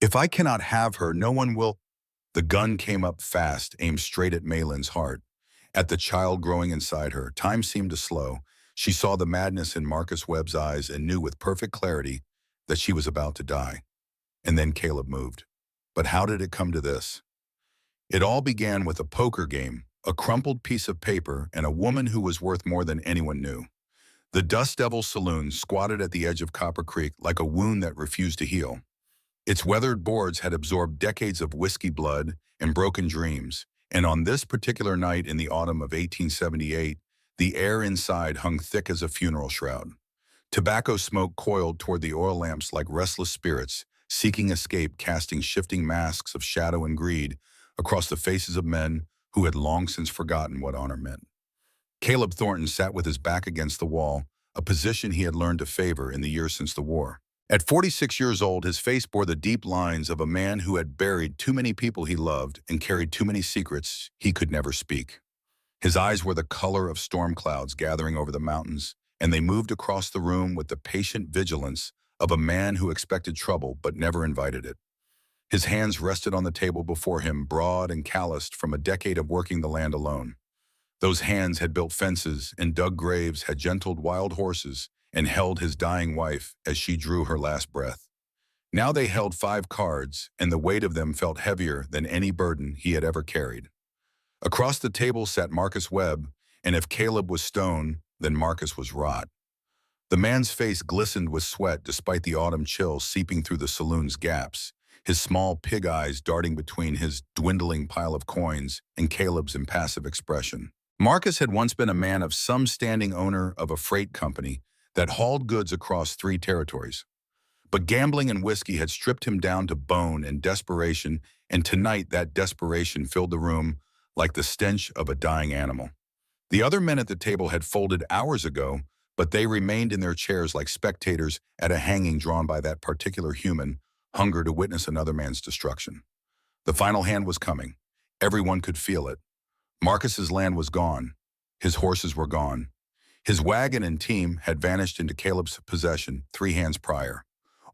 If I cannot have her, no one will. The gun came up fast, aimed straight at Malin's heart. At the child growing inside her, time seemed to slow. She saw the madness in Marcus Webb's eyes and knew with perfect clarity that she was about to die. And then Caleb moved. But how did it come to this? It all began with a poker game, a crumpled piece of paper, and a woman who was worth more than anyone knew. The Dust Devil Saloon squatted at the edge of Copper Creek like a wound that refused to heal. Its weathered boards had absorbed decades of whiskey blood and broken dreams, and on this particular night in the autumn of 1878, the air inside hung thick as a funeral shroud. Tobacco smoke coiled toward the oil lamps like restless spirits, seeking escape, casting shifting masks of shadow and greed across the faces of men who had long since forgotten what honor meant. Caleb Thornton sat with his back against the wall, a position he had learned to favor in the years since the war. At 46 years old, his face bore the deep lines of a man who had buried too many people he loved and carried too many secrets he could never speak. His eyes were the color of storm clouds gathering over the mountains, and they moved across the room with the patient vigilance of a man who expected trouble but never invited it. His hands rested on the table before him, broad and calloused from a decade of working the land alone. Those hands had built fences and dug graves, had gentled wild horses, and held his dying wife as she drew her last breath. Now they held 5 cards, and the weight of them felt heavier than any burden he had ever carried. Across the table sat Marcus Webb, and if Caleb was stone, then Marcus was rot. The man's face glistened with sweat despite the autumn chill seeping through the saloon's gaps, his small pig eyes darting between his dwindling pile of coins and Caleb's impassive expression. Marcus had once been a man of some standing, owner of a freight company that hauled goods across 3 territories. But gambling and whiskey had stripped him down to bone and desperation, and tonight that desperation filled the room like the stench of a dying animal. The other men at the table had folded hours ago, but they remained in their chairs like spectators at a hanging drawn by that particular human hunger to witness another man's destruction. The final hand was coming. Everyone could feel it. Marcus's land was gone. His horses were gone. His wagon and team had vanished into Caleb's possession 3 hands prior.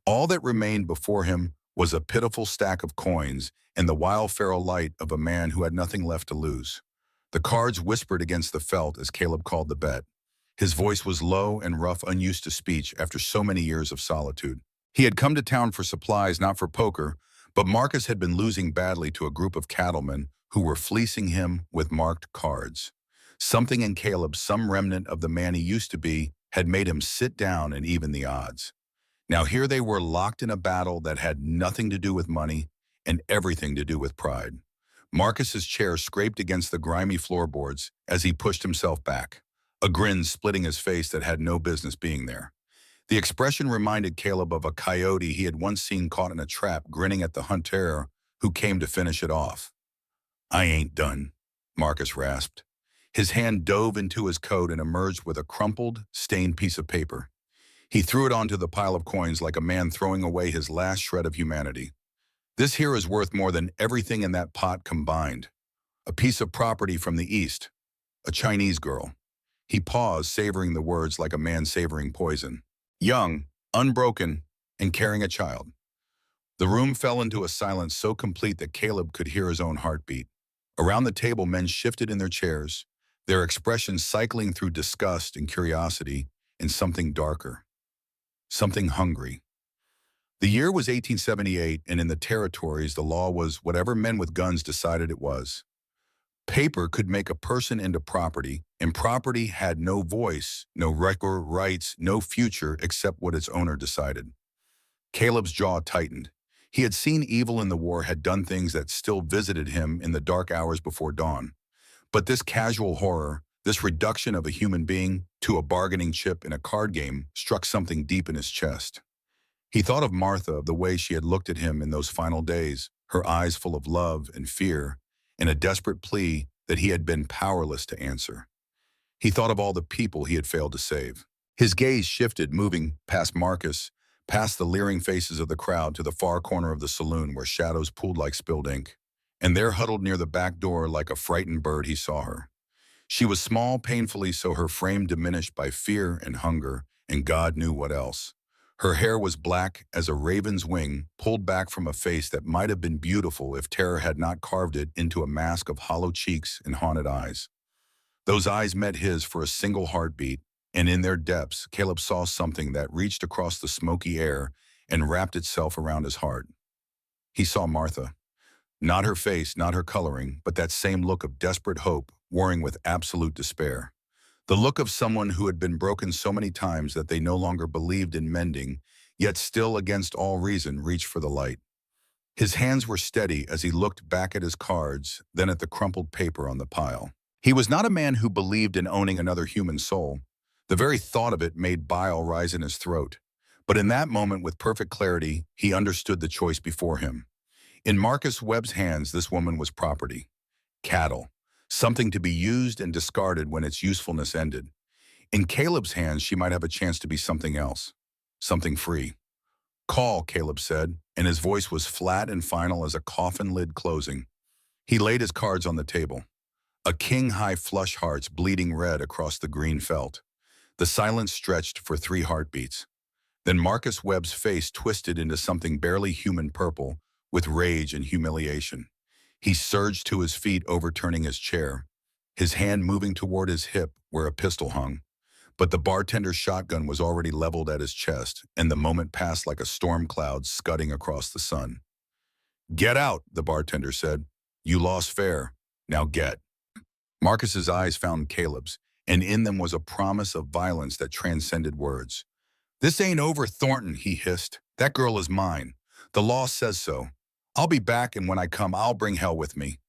All that remained before him was a pitiful stack of coins and the wild feral light of a man who had nothing left to lose. The cards whispered against the felt as Caleb called the bet. His voice was low and rough, unused to speech after so many years of solitude. He had come to town for supplies, not for poker, but Marcus had been losing badly to a group of cattlemen who were fleecing him with marked cards. Something in Caleb, some remnant of the man he used to be, had made him sit down and even the odds. Now here they were, locked in a battle that had nothing to do with money and everything to do with pride. Marcus's chair scraped against the grimy floorboards as he pushed himself back, a grin splitting his face that had no business being there. The expression reminded Caleb of a coyote he had once seen caught in a trap, grinning at the hunter who came to finish it off. "I ain't done," Marcus rasped. His hand dove into his coat and emerged with a crumpled, stained piece of paper. He threw it onto the pile of coins like a man throwing away his last shred of humanity. "This here is worth more than everything in that pot combined. A piece of property from the East. A Chinese girl." He paused, savoring the words like a man savoring poison. "Young, unbroken, and carrying a child." The room fell into a silence so complete that Caleb could hear his own heartbeat. Around the table, men shifted in their chairs, their expressions cycling through disgust and curiosity and something darker, something hungry. The year was 1878, and in the territories, the law was whatever men with guns decided it was. Paper could make a person into property, and property had no voice, no record, rights, no future except what its owner decided. Caleb's jaw tightened. He had seen evil in the war, had done things that still visited him in the dark hours before dawn. But this casual horror, this reduction of a human being to a bargaining chip in a card game, struck something deep in his chest. He thought of Martha, of the way she had looked at him in those final days, her eyes full of love and fear, and a desperate plea that he had been powerless to answer. He thought of all the people he had failed to save. His gaze shifted, moving past Marcus, past the leering faces of the crowd to the far corner of the saloon where shadows pooled like spilled ink. And there, huddled near the back door like a frightened bird, he saw her. She was small, painfully so, her frame diminished by fear and hunger, and God knew what else. Her hair was black as a raven's wing, pulled back from a face that might have been beautiful if terror had not carved it into a mask of hollow cheeks and haunted eyes. Those eyes met his for a single heartbeat, and in their depths, Caleb saw something that reached across the smoky air and wrapped itself around his heart. He saw Martha. Not her face, not her coloring, but that same look of desperate hope, warring with absolute despair. The look of someone who had been broken so many times that they no longer believed in mending, yet still against all reason reached for the light. His hands were steady as he looked back at his cards, then at the crumpled paper on the pile. He was not a man who believed in owning another human soul. The very thought of it made bile rise in his throat. But in that moment, with perfect clarity, he understood the choice before him. In Marcus Webb's hands, this woman was property. Cattle. Something to be used and discarded when its usefulness ended. In Caleb's hands, she might have a chance to be something else. Something free. Call, Caleb said, and his voice was flat and final as a coffin lid closing. He laid his cards on the table. A king-high flush hearts bleeding red across the green felt. The silence stretched for 3 heartbeats. Then Marcus Webb's face twisted into something barely human purple, with rage and humiliation. He surged to his feet, overturning his chair, his hand moving toward his hip where a pistol hung. But the bartender's shotgun was already leveled at his chest, and the moment passed like a storm cloud scudding across the sun. "Get out," the bartender said. "You lost fair. Now get." Marcus's eyes found Caleb's, and in them was a promise of violence that transcended words. "This ain't over, Thornton," he hissed. "That girl is mine. The law says so. I'll be back, and when I come, I'll bring hell with me."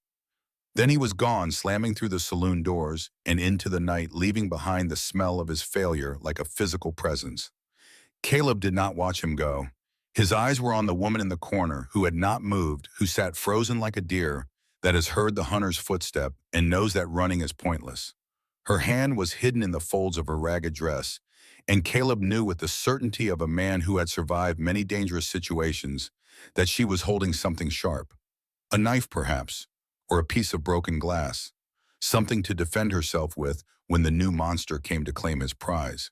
Then he was gone, slamming through the saloon doors and into the night, leaving behind the smell of his failure like a physical presence. Caleb did not watch him go. His eyes were on the woman in the corner who had not moved, who sat frozen like a deer that has heard the hunter's footstep and knows that running is pointless. Her hand was hidden in the folds of her ragged dress, and Caleb knew with the certainty of a man who had survived many dangerous situations that she was holding something sharp. A knife, perhaps, or a piece of broken glass. Something to defend herself with when the new monster came to claim his prize.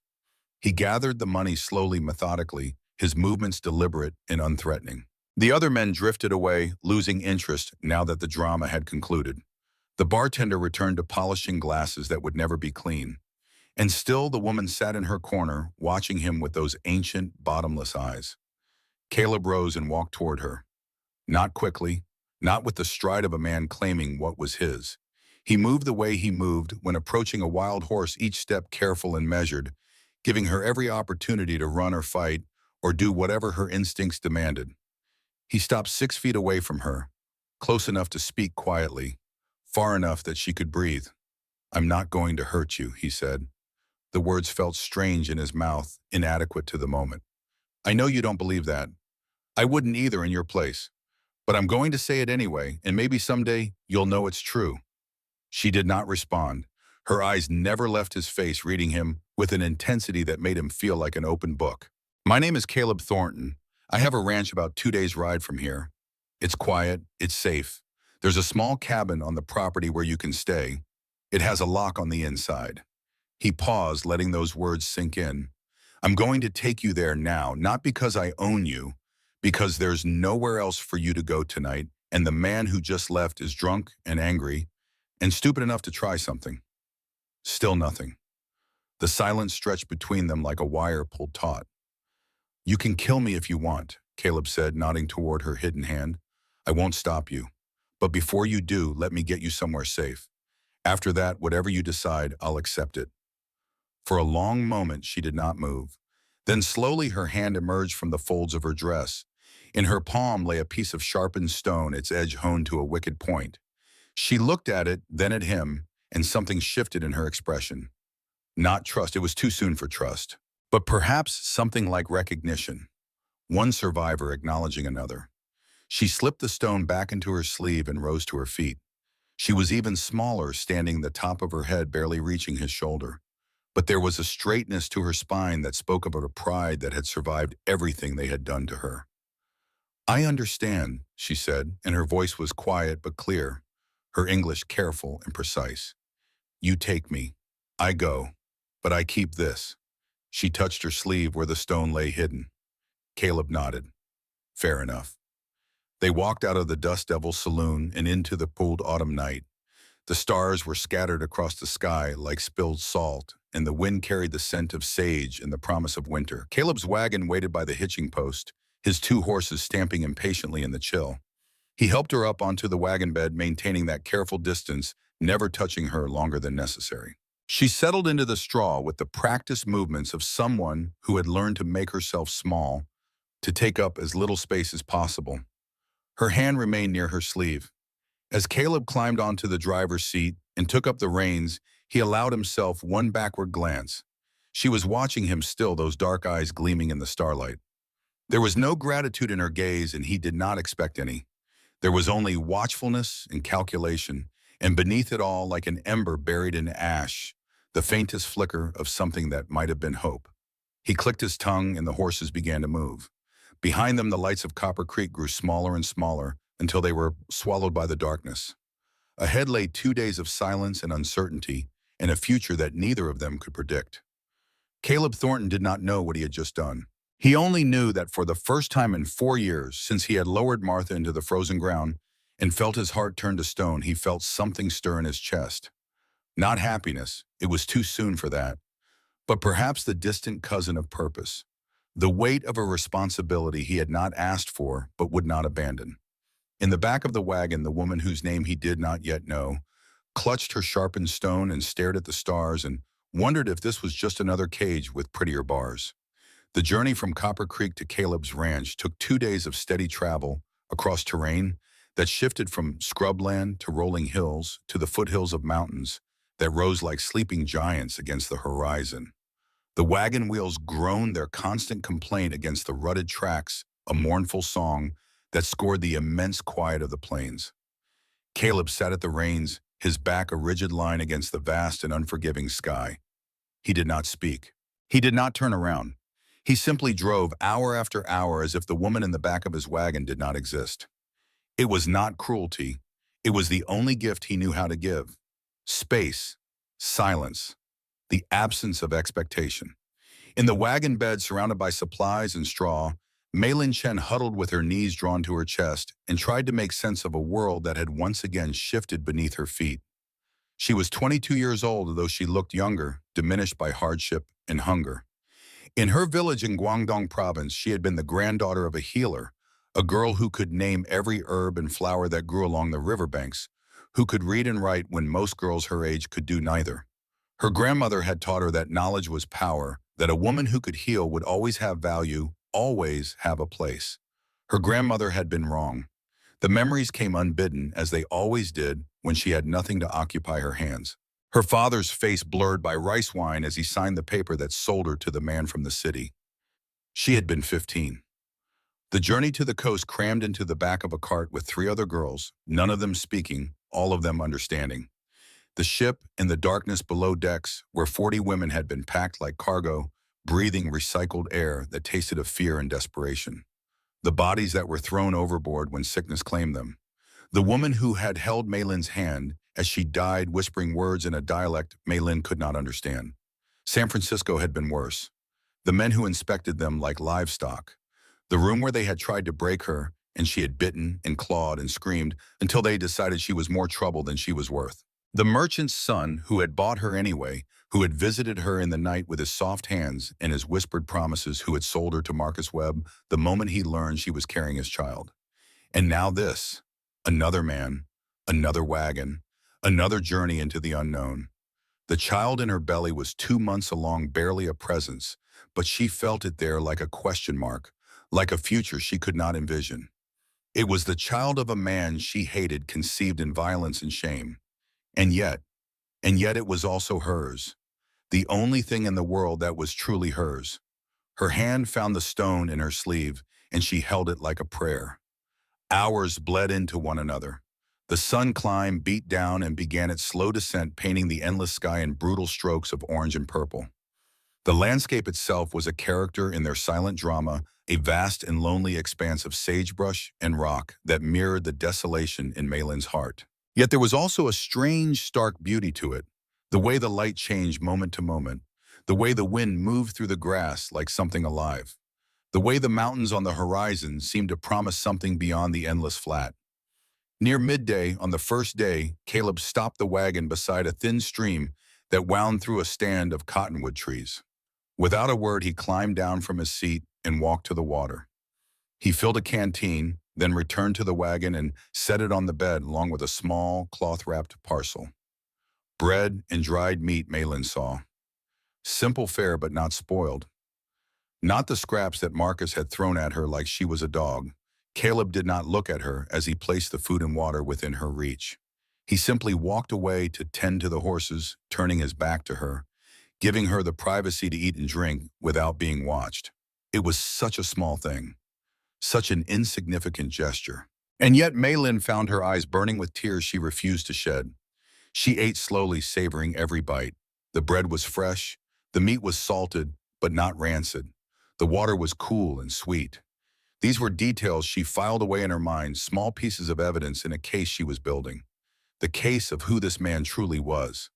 He gathered the money slowly, methodically, his movements deliberate and unthreatening. The other men drifted away, losing interest now that the drama had concluded. The bartender returned to polishing glasses that would never be clean. And still the woman sat in her corner, watching him with those ancient, bottomless eyes. Caleb rose and walked toward her. Not quickly, not with the stride of a man claiming what was his. He moved the way he moved when approaching a wild horse, each step careful and measured, giving her every opportunity to run or fight or do whatever her instincts demanded. He stopped 6 feet away from her, close enough to speak quietly, far enough that she could breathe. "I'm not going to hurt you," he said. The words felt strange in his mouth, inadequate to the moment. "I know you don't believe that. I wouldn't either in your place. But I'm going to say it anyway, and maybe someday you'll know it's true." She did not respond. Her eyes never left his face, reading him with an intensity that made him feel like an open book. "My name is Caleb Thornton. I have a ranch about 2 days' ride from here. It's quiet, it's safe. There's a small cabin on the property where you can stay. It has a lock on the inside." He paused, letting those words sink in. "I'm going to take you there now, not because I own you, because there's nowhere else for you to go tonight, and the man who just left is drunk and angry and stupid enough to try something." Still nothing. The silence stretched between them like a wire pulled taut. "You can kill me if you want," Caleb said, nodding toward her hidden hand. "I won't stop you. But before you do, let me get you somewhere safe. After that, whatever you decide, I'll accept it." For a long moment, she did not move. Then slowly her hand emerged from the folds of her dress. In her palm lay a piece of sharpened stone, its edge honed to a wicked point. She looked at it, then at him, and something shifted in her expression. Not trust, it was too soon for trust, but perhaps something like recognition. One survivor acknowledging another. She slipped the stone back into her sleeve and rose to her feet. She was even smaller, standing the top of her head barely reaching his shoulder. But there was a straightness to her spine that spoke about a pride that had survived everything they had done to her. "I understand," she said, and her voice was quiet but clear, her English careful and precise. "You take me. I go. But I keep this." She touched her sleeve where the stone lay hidden. Caleb nodded. Fair enough. They walked out of the Dust Devil Saloon and into the cold autumn night. The stars were scattered across the sky like spilled salt, and the wind carried the scent of sage and the promise of winter. Caleb's wagon waited by the hitching post, his two horses stamping impatiently in the chill. He helped her up onto the wagon bed, maintaining that careful distance, never touching her longer than necessary. She settled into the straw with the practiced movements of someone who had learned to make herself small, to take up as little space as possible. Her hand remained near her sleeve. As Caleb climbed onto the driver's seat and took up the reins, he allowed himself one backward glance. She was watching him still, those dark eyes gleaming in the starlight. There was no gratitude in her gaze, and he did not expect any. There was only watchfulness and calculation, and beneath it all, like an ember buried in ash, the faintest flicker of something that might have been hope. He clicked his tongue, and the horses began to move. Behind them, the lights of Copper Creek grew smaller and smaller until they were swallowed by the darkness. Ahead lay 2 days of silence and uncertainty, and a future that neither of them could predict. Caleb Thornton did not know what he had just done. He only knew that for the first time in 4 years since he had lowered Martha into the frozen ground and felt his heart turn to stone, he felt something stir in his chest. Not happiness, it was too soon for that, but perhaps the distant cousin of purpose, the weight of a responsibility he had not asked for but would not abandon. In the back of the wagon, the woman whose name he did not yet know clutched her sharpened stone and stared at the stars and wondered if this was just another cage with prettier bars. The journey from Copper Creek to Caleb's ranch took 2 days of steady travel across terrain that shifted from scrubland to rolling hills to the foothills of mountains that rose like sleeping giants against the horizon. The wagon wheels groaned their constant complaint against the rutted tracks, a mournful song that scored the immense quiet of the plains. Caleb sat at the reins, his back a rigid line against the vast and unforgiving sky. He did not speak. He did not turn around. He simply drove hour after hour as if the woman in the back of his wagon did not exist. It was not cruelty. It was the only gift he knew how to give. Space, silence, the absence of expectation. In the wagon bed surrounded by supplies and straw, Maylin Chen huddled with her knees drawn to her chest and tried to make sense of a world that had once again shifted beneath her feet. She was 22 years old, though she looked younger, diminished by hardship and hunger. In her village in Guangdong province, she had been the granddaughter of a healer, a girl who could name every herb and flower that grew along the riverbanks, who could read and write when most girls her age could do neither. Her grandmother had taught her that knowledge was power, that a woman who could heal would always have value, always have a place. Her grandmother had been wrong. The memories came unbidden, as they always did when she had nothing to occupy her hands. Her father's face blurred by rice wine as he signed the paper that sold her to the man from the city. She had been 15. The journey to the coast crammed into the back of a cart with 3 other girls, none of them speaking, all of them understanding. The ship, in the darkness below decks, where 40 women had been packed like cargo, breathing recycled air that tasted of fear and desperation. The bodies that were thrown overboard when sickness claimed them. The woman who had held Maylin's hand as she died, whispering words in a dialect Maylin could not understand. San Francisco had been worse. The men who inspected them like livestock. The room where they had tried to break her, and she had bitten and clawed and screamed until they decided she was more trouble than she was worth. The merchant's son, who had bought her anyway, who had visited her in the night with his soft hands and his whispered promises, who had sold her to Marcus Webb the moment he learned she was carrying his child. And now this, another man, another wagon, another journey into the unknown. The child in her belly was 2 months along, barely a presence, but she felt it there like a question mark, like a future she could not envision. It was the child of a man she hated, conceived in violence and shame. And yet it was also hers, the only thing in the world that was truly hers. Her hand found the stone in her sleeve, and she held it like a prayer. Hours bled into one another. The sun climbed, beat down, and began its slow descent, painting the endless sky in brutal strokes of orange and purple. The landscape itself was a character in their silent drama, a vast and lonely expanse of sagebrush and rock that mirrored the desolation in Maylin's heart. Yet there was also a strange, stark beauty to it, the way the light changed moment to moment, the way the wind moved through the grass like something alive. The way the mountains on the horizon seemed to promise something beyond the endless flat. Near midday on the first day, Caleb stopped the wagon beside a thin stream that wound through a stand of cottonwood trees. Without a word, he climbed down from his seat and walked to the water. He filled a canteen, then returned to the wagon and set it on the bed along with a small, cloth-wrapped parcel. Bread and dried meat, Malin saw. Simple fare but not spoiled. Not the scraps that Marcus had thrown at her like she was a dog. Caleb did not look at her as he placed the food and water within her reach. He simply walked away to tend to the horses, turning his back to her, giving her the privacy to eat and drink without being watched. It was such a small thing, such an insignificant gesture. And yet Malin found her eyes burning with tears she refused to shed. She ate slowly, savoring every bite. The bread was fresh, the meat was salted, but not rancid. The water was cool and sweet. These were details she filed away in her mind, small pieces of evidence in a case she was building. The case of who this man truly was.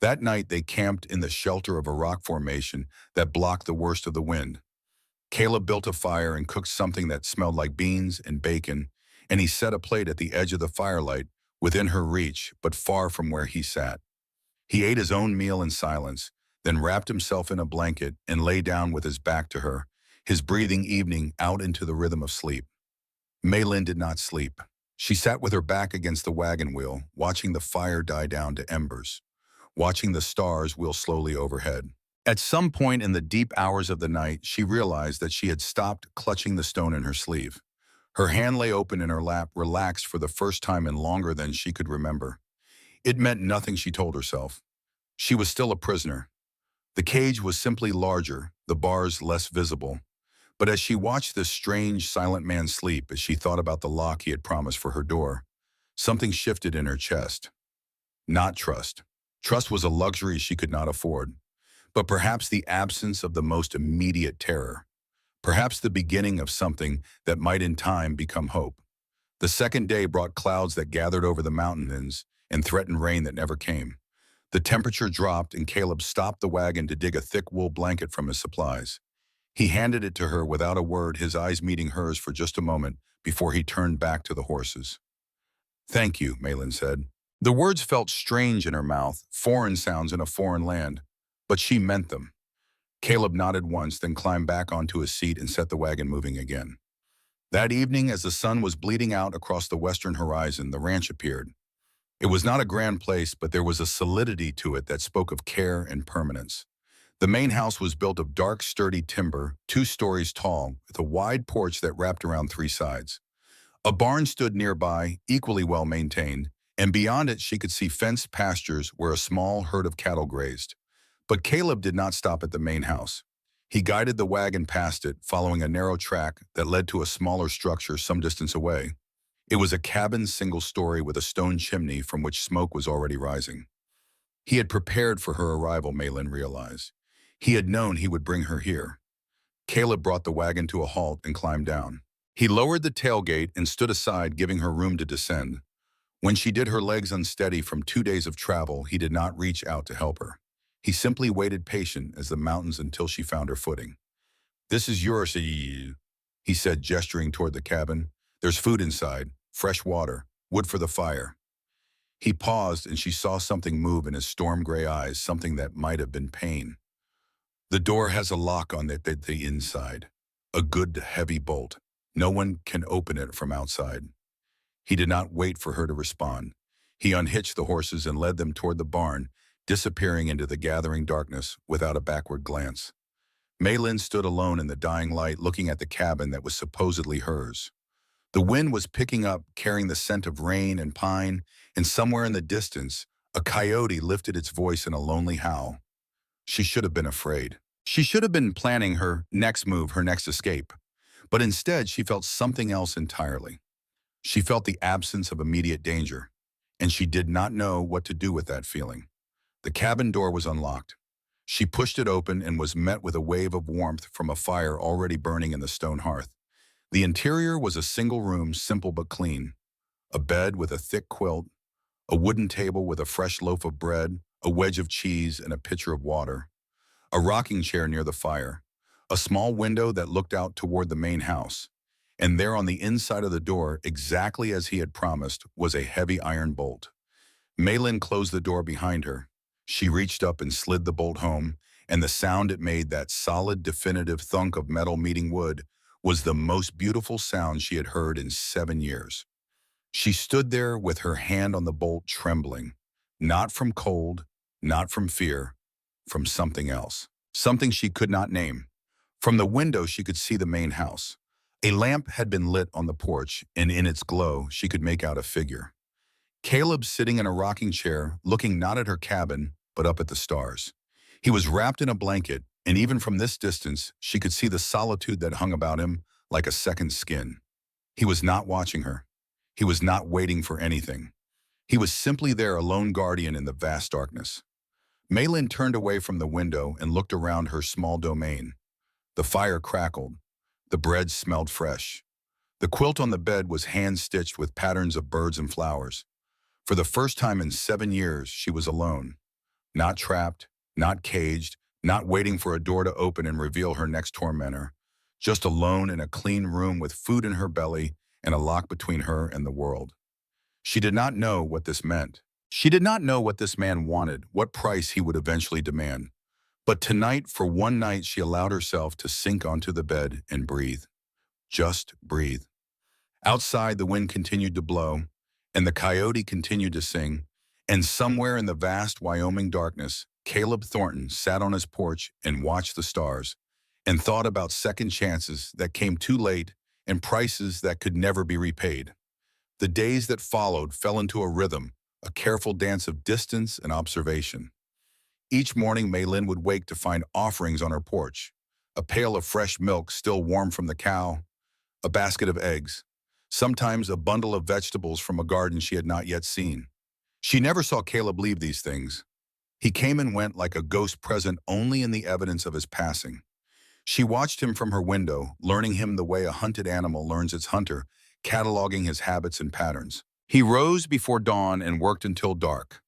That night they camped in the shelter of a rock formation that blocked the worst of the wind. Caleb built a fire and cooked something that smelled like beans and bacon, and he set a plate at the edge of the firelight, within her reach, but far from where he sat. He ate his own meal in silence, then wrapped himself in a blanket and lay down with his back to her, his breathing evening out into the rhythm of sleep. Malin did not sleep. She sat with her back against the wagon wheel, watching the fire die down to embers, watching the stars wheel slowly overhead. At some point in the deep hours of the night, she realized that she had stopped clutching the stone in her sleeve. Her hand lay open in her lap, relaxed for the first time in longer than she could remember. It meant nothing, she told herself. She was still a prisoner. The cage was simply larger, the bars less visible. But as she watched this strange, silent man sleep, as she thought about the lock he had promised for her door, something shifted in her chest. Not trust. Trust was a luxury she could not afford. But perhaps the absence of the most immediate terror. Perhaps the beginning of something that might in time become hope. The second day brought clouds that gathered over the mountains and threatened rain that never came. The temperature dropped and Caleb stopped the wagon to dig a thick wool blanket from his supplies. He handed it to her without a word, his eyes meeting hers for just a moment before he turned back to the horses. "Thank you," Malin said. The words felt strange in her mouth, foreign sounds in a foreign land, but she meant them. Caleb nodded once, then climbed back onto his seat and set the wagon moving again. That evening, as the sun was bleeding out across the western horizon, the ranch appeared. It was not a grand place, but there was a solidity to it that spoke of care and permanence. The main house was built of dark, sturdy timber, 2 stories tall, with a wide porch that wrapped around 3 sides. A barn stood nearby, equally well maintained, and beyond it she could see fenced pastures where a small herd of cattle grazed. But Caleb did not stop at the main house. He guided the wagon past it, following a narrow track that led to a smaller structure some distance away. It was a cabin, single-story with a stone chimney from which smoke was already rising. He had prepared for her arrival, Malin realized. He had known he would bring her here. Caleb brought the wagon to a halt and climbed down. He lowered the tailgate and stood aside, giving her room to descend. When she did her legs unsteady from 2 days of travel, he did not reach out to help her. He simply waited patient as the mountains until she found her footing. "This is yours," he said, gesturing toward the cabin. "There's food inside, fresh water, wood for the fire." He paused and she saw something move in his storm-gray eyes, something that might have been pain. "The door has a lock on it at the inside. A good heavy bolt. No one can open it from outside." He did not wait for her to respond. He unhitched the horses and led them toward the barn, disappearing into the gathering darkness without a backward glance. Malin stood alone in the dying light, looking at the cabin that was supposedly hers. The wind was picking up, carrying the scent of rain and pine, and somewhere in the distance, a coyote lifted its voice in a lonely howl. She should have been afraid. She should have been planning her next move, her next escape. But instead, she felt something else entirely. She felt the absence of immediate danger, and she did not know what to do with that feeling. The cabin door was unlocked. She pushed it open and was met with a wave of warmth from a fire already burning in the stone hearth. The interior was a single room, simple but clean. A bed with a thick quilt, a wooden table with a fresh loaf of bread, a wedge of cheese, and a pitcher of water. A rocking chair near the fire. a small window that looked out toward the main house. And there on the inside of the door, exactly as he had promised, was a heavy iron bolt. Malin closed the door behind her. She reached up and slid the bolt home, and the sound it made, that solid, definitive thunk of metal meeting wood, was the most beautiful sound she had heard in 7 years. She stood there with her hand on the bolt, trembling, not from cold, not from fear, from something else, something she could not name. From the window, she could see the main house. A lamp had been lit on the porch, and in its glow, she could make out a figure. Caleb sitting in a rocking chair, looking not at her cabin, but up at the stars. He was wrapped in a blanket, and even from this distance, she could see the solitude that hung about him like a second skin. He was not watching her. He was not waiting for anything. He was simply their alone guardian in the vast darkness. Malin turned away from the window and looked around her small domain. The fire crackled. The bread smelled fresh. The quilt on the bed was hand-stitched with patterns of birds and flowers. For the first time in 7 years, she was alone. Not trapped, not caged, not waiting for a door to open and reveal her next tormentor. Just alone in a clean room with food in her belly and a lock between her and the world. She did not know what this meant. She did not know what this man wanted, what price he would eventually demand. But tonight, for one night, she allowed herself to sink onto the bed and breathe. Just breathe. Outside, the wind continued to blow, and the coyote continued to sing, and somewhere in the vast Wyoming darkness, Caleb Thornton sat on his porch and watched the stars, and thought about second chances that came too late and prices that could never be repaid. The days that followed fell into a rhythm, a careful dance of distance and observation. Each morning, Malin would wake to find offerings on her porch, a pail of fresh milk still warm from the cow, a basket of eggs, sometimes a bundle of vegetables from a garden she had not yet seen. She never saw Caleb leave these things. He came and went like a ghost present only in the evidence of his passing. She watched him from her window, learning him the way a hunted animal learns its hunter, cataloging his habits and patterns. He rose before dawn and worked until dark,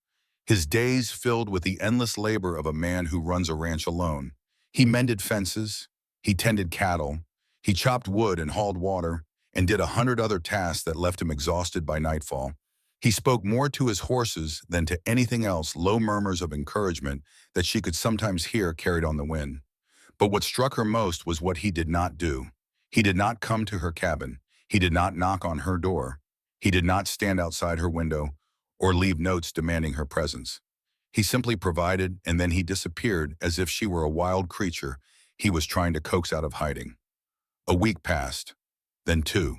his days filled with the endless labor of a man who runs a ranch alone. He mended fences, he tended cattle, he chopped wood and hauled water, and did 100 other tasks that left him exhausted by nightfall. He spoke more to his horses than to anything else, low murmurs of encouragement that she could sometimes hear carried on the wind. But what struck her most was what he did not do. He did not come to her cabin. He did not knock on her door. He did not stand outside her window or leave notes demanding her presence. He simply provided, and then he disappeared as if she were a wild creature he was trying to coax out of hiding. A week passed, then two.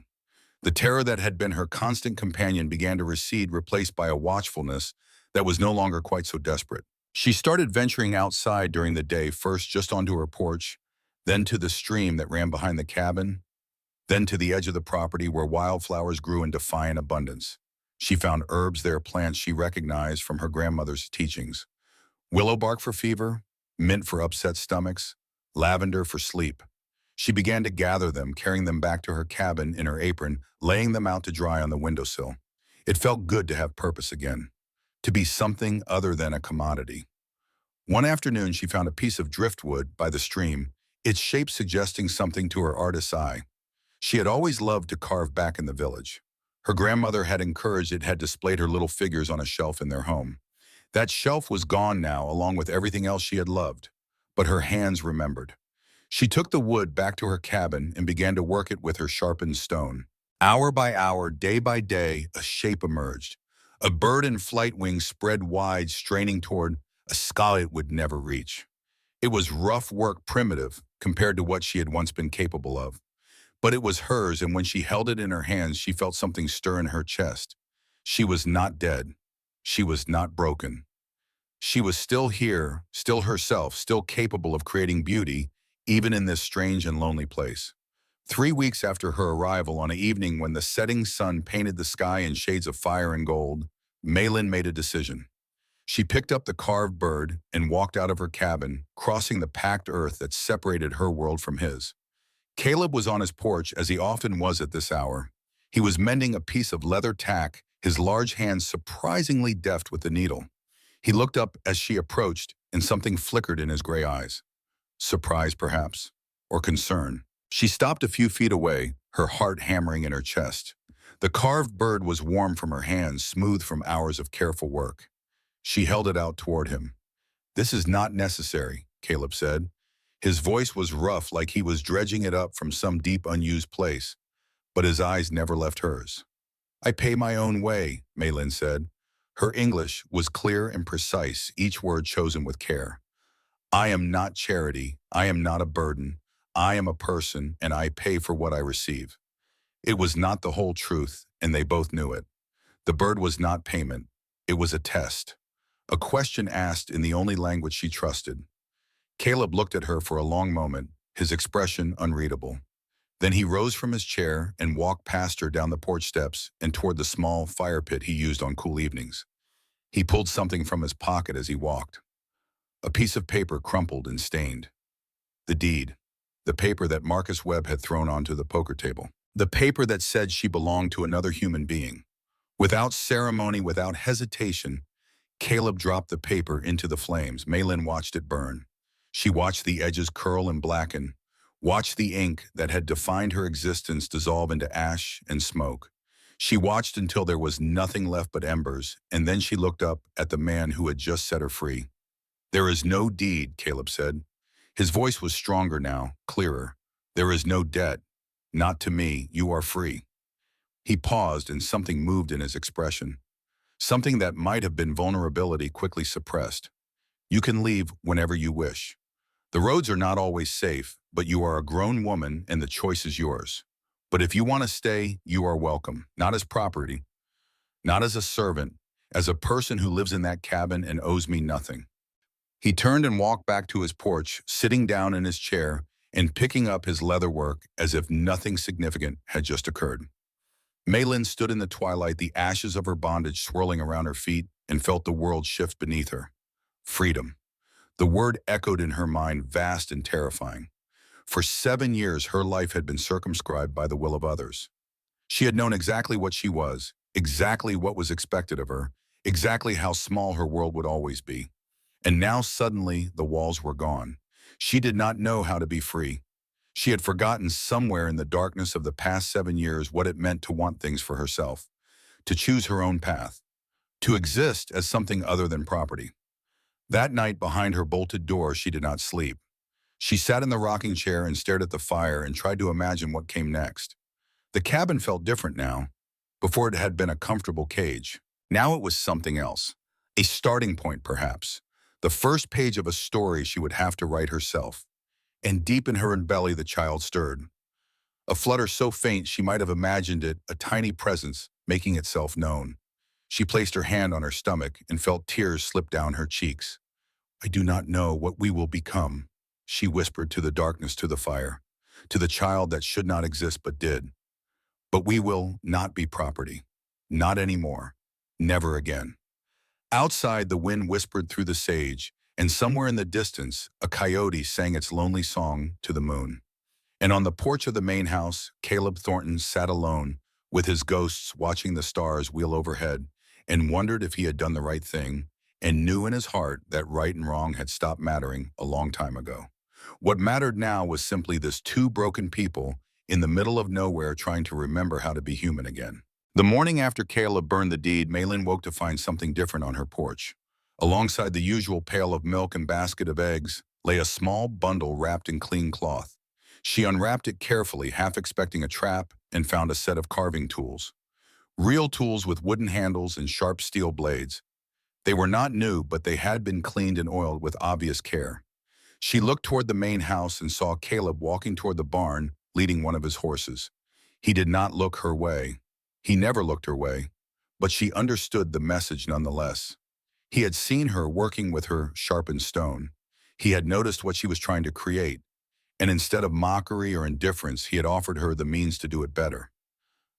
The terror that had been her constant companion began to recede, replaced by a watchfulness that was no longer quite so desperate. She started venturing outside during the day, first just onto her porch, then to the stream that ran behind the cabin, then to the edge of the property where wildflowers grew in defiant abundance. She found herbs there, plants she recognized from her grandmother's teachings. Willow bark for fever, mint for upset stomachs, lavender for sleep. She began to gather them, carrying them back to her cabin in her apron, laying them out to dry on the windowsill. It felt good to have purpose again, to be something other than a commodity. One afternoon, she found a piece of driftwood by the stream, its shape suggesting something to her artist's eye. She had always loved to carve back in the village. Her grandmother had encouraged it, had displayed her little figures on a shelf in their home. That shelf was gone now, along with everything else she had loved. But her hands remembered. She took the wood back to her cabin and began to work it with her sharpened stone. Hour by hour, day by day, a shape emerged. A bird in flight, wings spread wide, straining toward a sky it would never reach. It was rough work, primitive, compared to what she had once been capable of. But it was hers, and when she held it in her hands, she felt something stir in her chest. She was not dead. She was not broken. She was still here, still herself, still capable of creating beauty, even in this strange and lonely place. 3 weeks after her arrival, on an evening when the setting sun painted the sky in shades of fire and gold, Malin made a decision. She picked up the carved bird and walked out of her cabin, crossing the packed earth that separated her world from his. Caleb was on his porch, as he often was at this hour. He was mending a piece of leather tack, his large hands surprisingly deft with the needle. He looked up as she approached, and something flickered in his gray eyes. Surprise, perhaps. or concern. She stopped a few feet away, her heart hammering in her chest. The carved bird was warm from her hands, smooth from hours of careful work. She held it out toward him. "This is not necessary," Caleb said. His voice was rough, like he was dredging it up from some deep unused place, but his eyes never left hers. "I pay my own way," Maylin said. Her English was clear and precise, each word chosen with care. "I am not charity. I am not a burden. I am a person, and I pay for what I receive." It was not the whole truth, and they both knew it. The bird was not payment. It was a test. A question asked in the only language she trusted. Caleb looked at her for a long moment, his expression unreadable. Then he rose from his chair and walked past her down the porch steps and toward the small fire pit he used on cool evenings. He pulled something from his pocket as he walked. A piece of paper crumpled and stained. The deed. The paper that Marcus Webb had thrown onto the poker table. The paper that said she belonged to another human being. Without ceremony, without hesitation, Caleb dropped the paper into the flames. Maylin watched it burn. She watched the edges curl and blacken, watched the ink that had defined her existence dissolve into ash and smoke. She watched until there was nothing left but embers, and then she looked up at the man who had just set her free. "There is no deed," Caleb said. His voice was stronger now, clearer. "There is no debt. Not to me. You are free." He paused, and something moved in his expression. Something that might have been vulnerability quickly suppressed. "You can leave whenever you wish. The roads are not always safe, but you are a grown woman and the choice is yours. But if you want to stay, you are welcome, not as property, not as a servant, as a person who lives in that cabin and owes me nothing." He turned and walked back to his porch, sitting down in his chair and picking up his leather work as if nothing significant had just occurred. Maylin stood in the twilight, the ashes of her bondage swirling around her feet, and felt the world shift beneath her. Freedom. The word echoed in her mind, vast and terrifying. For 7 years, her life had been circumscribed by the will of others. She had known exactly what she was, exactly what was expected of her, exactly how small her world would always be. And now suddenly the walls were gone. She did not know how to be free. She had forgotten somewhere in the darkness of the past 7 years what it meant to want things for herself, to choose her own path, to exist as something other than property. That night behind her bolted door, she did not sleep. She sat in the rocking chair and stared at the fire and tried to imagine what came next. The cabin felt different now. Before it had been a comfortable cage. Now it was something else. A starting point, perhaps. The first page of a story she would have to write herself. And deep in her belly the child stirred. A flutter so faint she might have imagined it, a tiny presence making itself known. She placed her hand on her stomach and felt tears slip down her cheeks. "I do not know what we will become," she whispered to the darkness, to the fire, to the child that should not exist but did. "But we will not be property. Not anymore. Never again." Outside, the wind whispered through the sage, and somewhere in the distance, a coyote sang its lonely song to the moon. And on the porch of the main house, Caleb Thornton sat alone, with his ghosts watching the stars wheel overhead, and wondered if he had done the right thing, and knew in his heart that right and wrong had stopped mattering a long time ago. What mattered now was simply this two broken people in the middle of nowhere trying to remember how to be human again. The morning after Caleb burned the deed, Maylin woke to find something different on her porch. Alongside the usual pail of milk and basket of eggs lay a small bundle wrapped in clean cloth. She unwrapped it carefully, half expecting a trap, and found a set of carving tools. Real tools with wooden handles and sharp steel blades. They were not new, but they had been cleaned and oiled with obvious care. She looked toward the main house and saw Caleb walking toward the barn, leading one of his horses. He did not look her way. He never looked her way, but she understood the message nonetheless. He had seen her working with her sharpened stone. He had noticed what she was trying to create, and instead of mockery or indifference, he had offered her the means to do it better.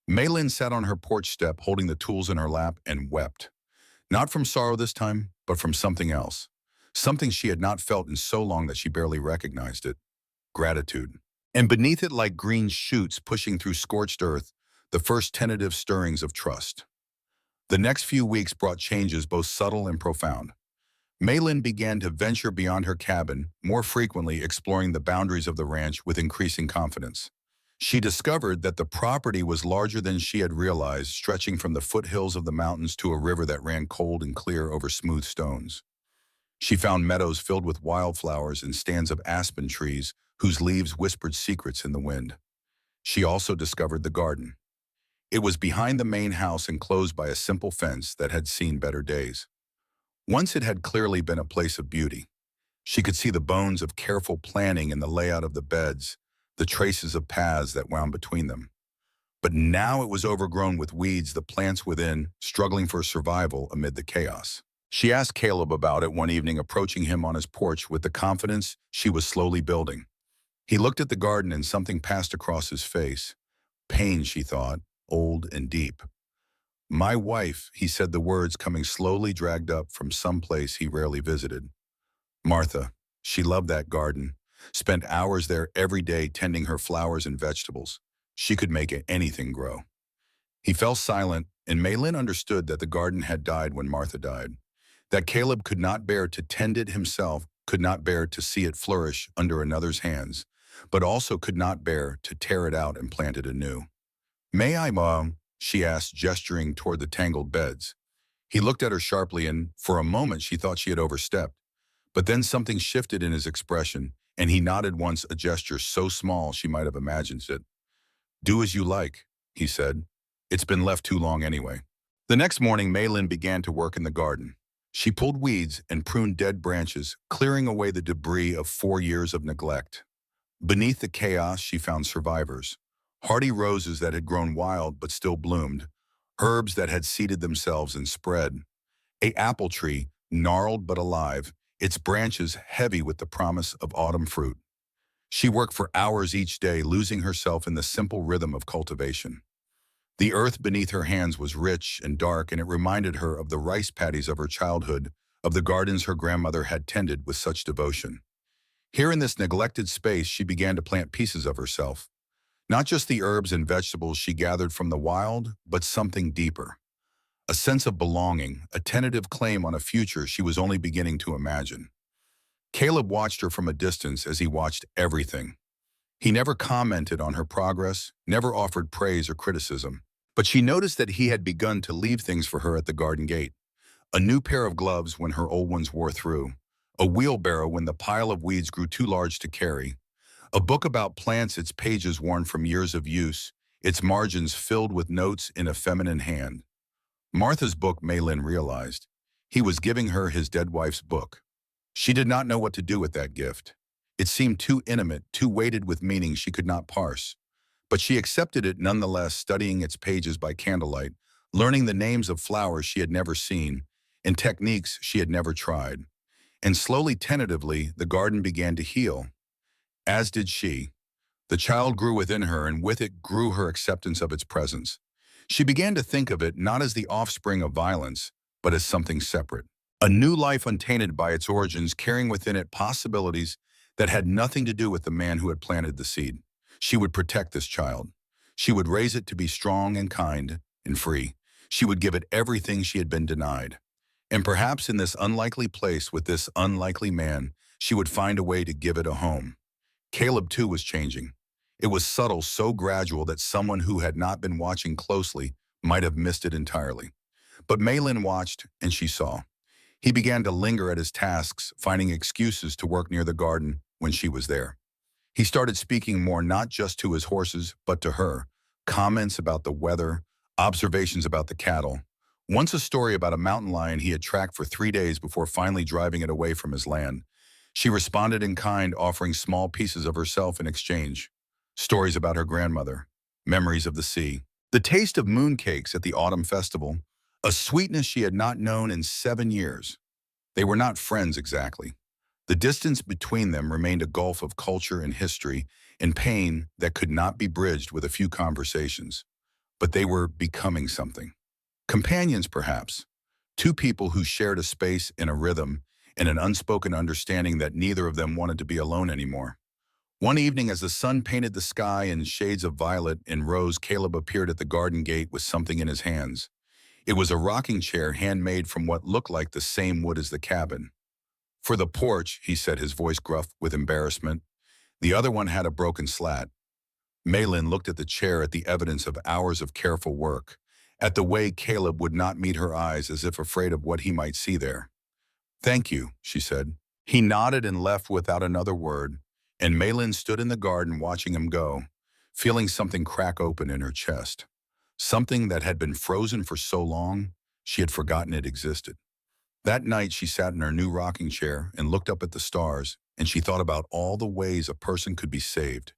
Maylin sat on her porch step, holding the tools in her lap, and wept. Not from sorrow this time, but from something else. Something she had not felt in so long that she barely recognized it. Gratitude. And beneath it, like green shoots pushing through scorched earth, the first tentative stirrings of trust. The next few weeks brought changes both subtle and profound. Maylin began to venture beyond her cabin, more frequently exploring the boundaries of the ranch with increasing confidence. She discovered that the property was larger than she had realized, stretching from the foothills of the mountains to a river that ran cold and clear over smooth stones. She found meadows filled with wildflowers and stands of aspen trees whose leaves whispered secrets in the wind. She also discovered the garden. It was behind the main house, enclosed by a simple fence that had seen better days. Once it had clearly been a place of beauty. She could see the bones of careful planning in the layout of the beds, the traces of paths that wound between them. But now it was overgrown with weeds, the plants within struggling for survival amid the chaos. She asked Caleb about it one evening, approaching him on his porch with the confidence she was slowly building. He looked at the garden and something passed across his face. Pain, she thought, old and deep. "My wife," he said, the words coming slowly, dragged up from some place he rarely visited. "Martha, she loved that garden, spent hours there every day tending her flowers and vegetables. She could make anything grow." He fell silent, and Maylin understood that the garden had died when Martha died, that Caleb could not bear to tend it himself, could not bear to see it flourish under another's hands, but also could not bear to tear it out and plant it anew. "May I, Mom?" she asked, gesturing toward the tangled beds. He looked at her sharply, and for a moment she thought she had overstepped. But then something shifted in his expression, and he nodded once, a gesture so small she might have imagined it. "Do as you like," he said. "It's been left too long anyway." The next morning, Maylin began to work in the garden. She pulled weeds and pruned dead branches, clearing away the debris of 4 years of neglect. Beneath the chaos, she found survivors. Hardy roses that had grown wild but still bloomed, herbs that had seeded themselves and spread, a apple tree, gnarled but alive, its branches heavy with the promise of autumn fruit. She worked for hours each day, losing herself in the simple rhythm of cultivation. The earth beneath her hands was rich and dark, and it reminded her of the rice paddies of her childhood, of the gardens her grandmother had tended with such devotion. Here in this neglected space, she began to plant pieces of herself. Not just the herbs and vegetables she gathered from the wild, but something deeper. A sense of belonging, a tentative claim on a future she was only beginning to imagine. Caleb watched her from a distance as he watched everything. He never commented on her progress, never offered praise or criticism. But she noticed that he had begun to leave things for her at the garden gate. A new pair of gloves when her old ones wore through. A wheelbarrow when the pile of weeds grew too large to carry. A book about plants, its pages worn from years of use, its margins filled with notes in a feminine hand. Martha's book, Maylin realized. He was giving her his dead wife's book. She did not know what to do with that gift. It seemed too intimate, too weighted with meaning she could not parse. But she accepted it nonetheless, studying its pages by candlelight, learning the names of flowers she had never seen, and techniques she had never tried. And slowly, tentatively, the garden began to heal. As did she. The child grew within her, and with it grew her acceptance of its presence. She began to think of it not as the offspring of violence, but as something separate. A new life untainted by its origins, carrying within it possibilities that had nothing to do with the man who had planted the seed. She would protect this child. She would raise it to be strong and kind and free. She would give it everything she had been denied. And perhaps in this unlikely place with this unlikely man, she would find a way to give it a home. Caleb, too, was changing. It was subtle, so gradual that someone who had not been watching closely might have missed it entirely. But Maylin watched, and she saw. He began to linger at his tasks, finding excuses to work near the garden when she was there. He started speaking more, not just to his horses, but to her. Comments about the weather, observations about the cattle. Once a story about a mountain lion he had tracked for 3 days before finally driving it away from his land. She responded in kind, offering small pieces of herself in exchange. Stories about her grandmother, memories of the sea, the taste of mooncakes at the autumn festival, a sweetness she had not known in 7 years. They were not friends exactly. The distance between them remained a gulf of culture and history and pain that could not be bridged with a few conversations. But they were becoming something. Companions, perhaps. Two people who shared a space and a rhythm and an unspoken understanding that neither of them wanted to be alone anymore. One evening, as the sun painted the sky in shades of violet and rose, Caleb appeared at the garden gate with something in his hands. It was a rocking chair handmade from what looked like the same wood as the cabin. For the porch, he said, his voice gruff with embarrassment. The other one had a broken slat. Malin looked at the chair, at the evidence of hours of careful work, at the way Caleb would not meet her eyes as if afraid of what he might see there. Thank you, she said. He nodded and left without another word, and Malin stood in the garden watching him go, feeling something crack open in her chest. Something that had been frozen for so long, she had forgotten it existed. That night she sat in her new rocking chair and looked up at the stars, and she thought about all the ways a person could be saved.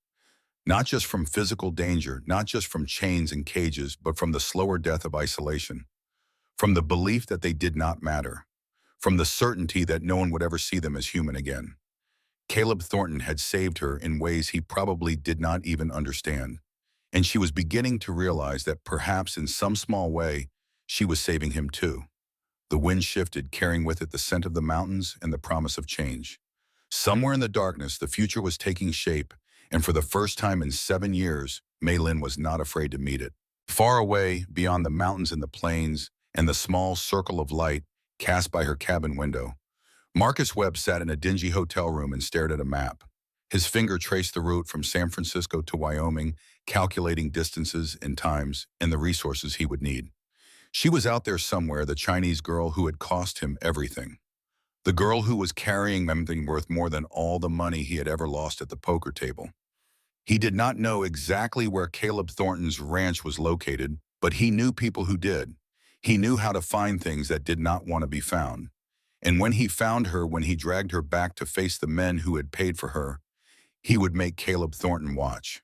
Not just from physical danger, not just from chains and cages, but from the slower death of isolation. From the belief that they did not matter. From the certainty that no one would ever see them as human again. Caleb Thornton had saved her in ways he probably did not even understand. And she was beginning to realize that perhaps in some small way, she was saving him too. The wind shifted, carrying with it the scent of the mountains and the promise of change. Somewhere in the darkness, the future was taking shape, and for the first time in 7 years, Malin was not afraid to meet it. Far away, beyond the mountains and the plains, and the small circle of light cast by her cabin window, Marcus Webb sat in a dingy hotel room and stared at a map. His finger traced the route from San Francisco to Wyoming, calculating distances and times and the resources he would need. She was out there somewhere, the Chinese girl who had cost him everything. The girl who was carrying something worth more than all the money he had ever lost at the poker table. He did not know exactly where Caleb Thornton's ranch was located, but he knew people who did. He knew how to find things that did not want to be found. And when he found her, when he dragged her back to face the men who had paid for her, he would make Caleb Thornton watch.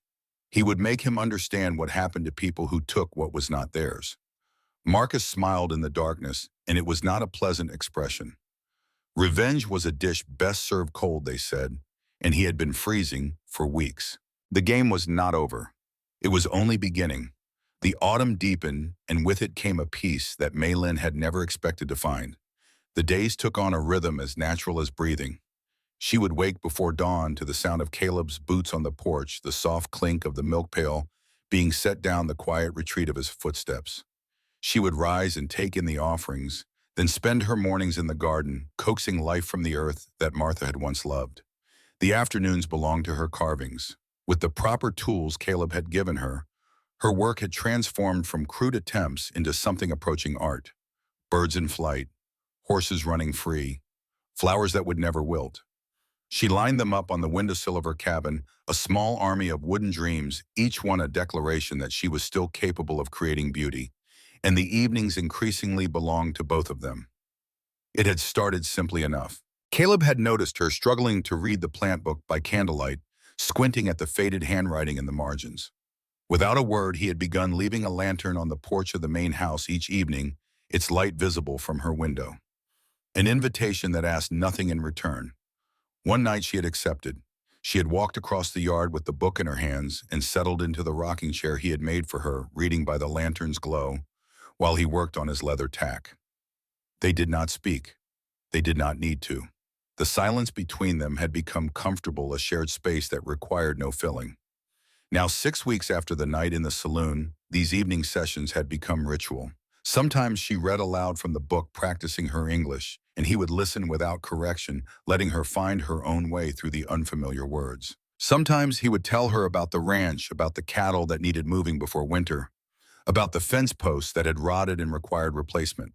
He would make him understand what happened to people who took what was not theirs. Marcus smiled in the darkness, and it was not a pleasant expression. Revenge was a dish best served cold, they said, and he had been freezing for weeks. The game was not over. It was only beginning. The autumn deepened, and with it came a peace that Malin had never expected to find. The days took on a rhythm as natural as breathing. She would wake before dawn to the sound of Caleb's boots on the porch, the soft clink of the milk pail being set down, the quiet retreat of his footsteps. She would rise and take in the offerings, then spend her mornings in the garden, coaxing life from the earth that Martha had once loved. The afternoons belonged to her carvings. With the proper tools Caleb had given her, her work had transformed from crude attempts into something approaching art. Birds in flight, horses running free, flowers that would never wilt. She lined them up on the windowsill of her cabin, a small army of wooden dreams, each one a declaration that she was still capable of creating beauty. And the evenings increasingly belonged to both of them. It had started simply enough. Caleb had noticed her struggling to read the plant book by candlelight, squinting at the faded handwriting in the margins. Without a word, he had begun leaving a lantern on the porch of the main house each evening, its light visible from her window. An invitation that asked nothing in return. One night she had accepted. She had walked across the yard with the book in her hands and settled into the rocking chair he had made for her, reading by the lantern's glow, while he worked on his leather tack. They did not speak. They did not need to. The silence between them had become comfortable, a shared space that required no filling. Now, 6 weeks after the night in the saloon, these evening sessions had become ritual. Sometimes she read aloud from the book, practicing her English, and he would listen without correction, letting her find her own way through the unfamiliar words. Sometimes he would tell her about the ranch, about the cattle that needed moving before winter, about the fence posts that had rotted and required replacement.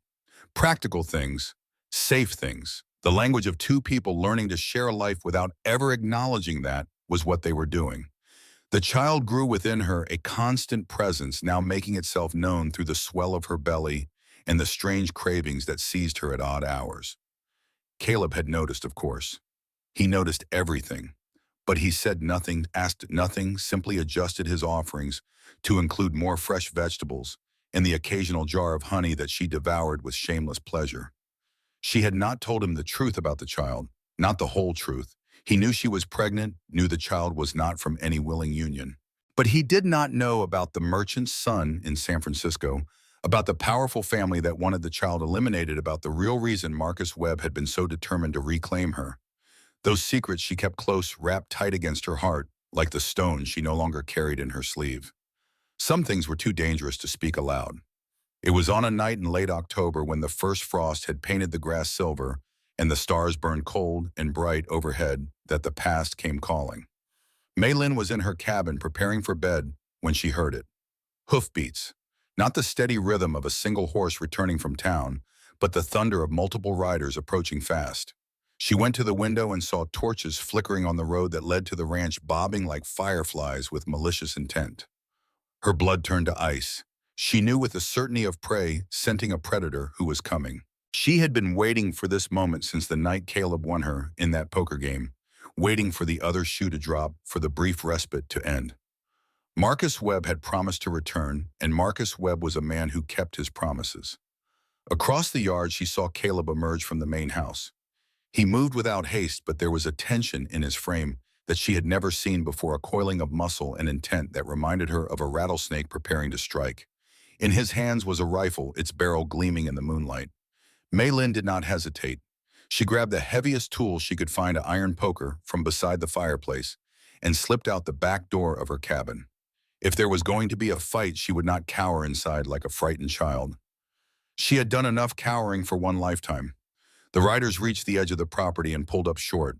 Practical things, safe things. The language of two people learning to share a life without ever acknowledging that was what they were doing. The child grew within her, a constant presence now making itself known through the swell of her belly and the strange cravings that seized her at odd hours. Caleb had noticed, of course. He noticed everything. But he said nothing, asked nothing, simply adjusted his offerings to include more fresh vegetables and the occasional jar of honey that she devoured with shameless pleasure. She had not told him the truth about the child, not the whole truth. He knew she was pregnant, knew the child was not from any willing union. But he did not know about the merchant's son in San Francisco, about the powerful family that wanted the child eliminated, about the real reason Marcus Webb had been so determined to reclaim her. Those secrets she kept close, wrapped tight against her heart, like the stone she no longer carried in her sleeve. Some things were too dangerous to speak aloud. It was on a night in late October when the first frost had painted the grass silver and the stars burned cold and bright overhead that the past came calling. Maylin was in her cabin preparing for bed when she heard it. Hoofbeats, not the steady rhythm of a single horse returning from town, but the thunder of multiple riders approaching fast. She went to the window and saw torches flickering on the road that led to the ranch, bobbing like fireflies with malicious intent. Her blood turned to ice. She knew with the certainty of prey scenting a predator who was coming. She had been waiting for this moment since the night Caleb won her in that poker game, waiting for the other shoe to drop, for the brief respite to end. Marcus Webb had promised to return, and Marcus Webb was a man who kept his promises. Across the yard, she saw Caleb emerge from the main house. He moved without haste, but there was a tension in his frame that she had never seen before, a coiling of muscle and intent that reminded her of a rattlesnake preparing to strike. In his hands was a rifle, its barrel gleaming in the moonlight. Maylin did not hesitate. She grabbed the heaviest tool she could find, an iron poker, from beside the fireplace, and slipped out the back door of her cabin. If there was going to be a fight, she would not cower inside like a frightened child. She had done enough cowering for one lifetime. The riders reached the edge of the property and pulled up short.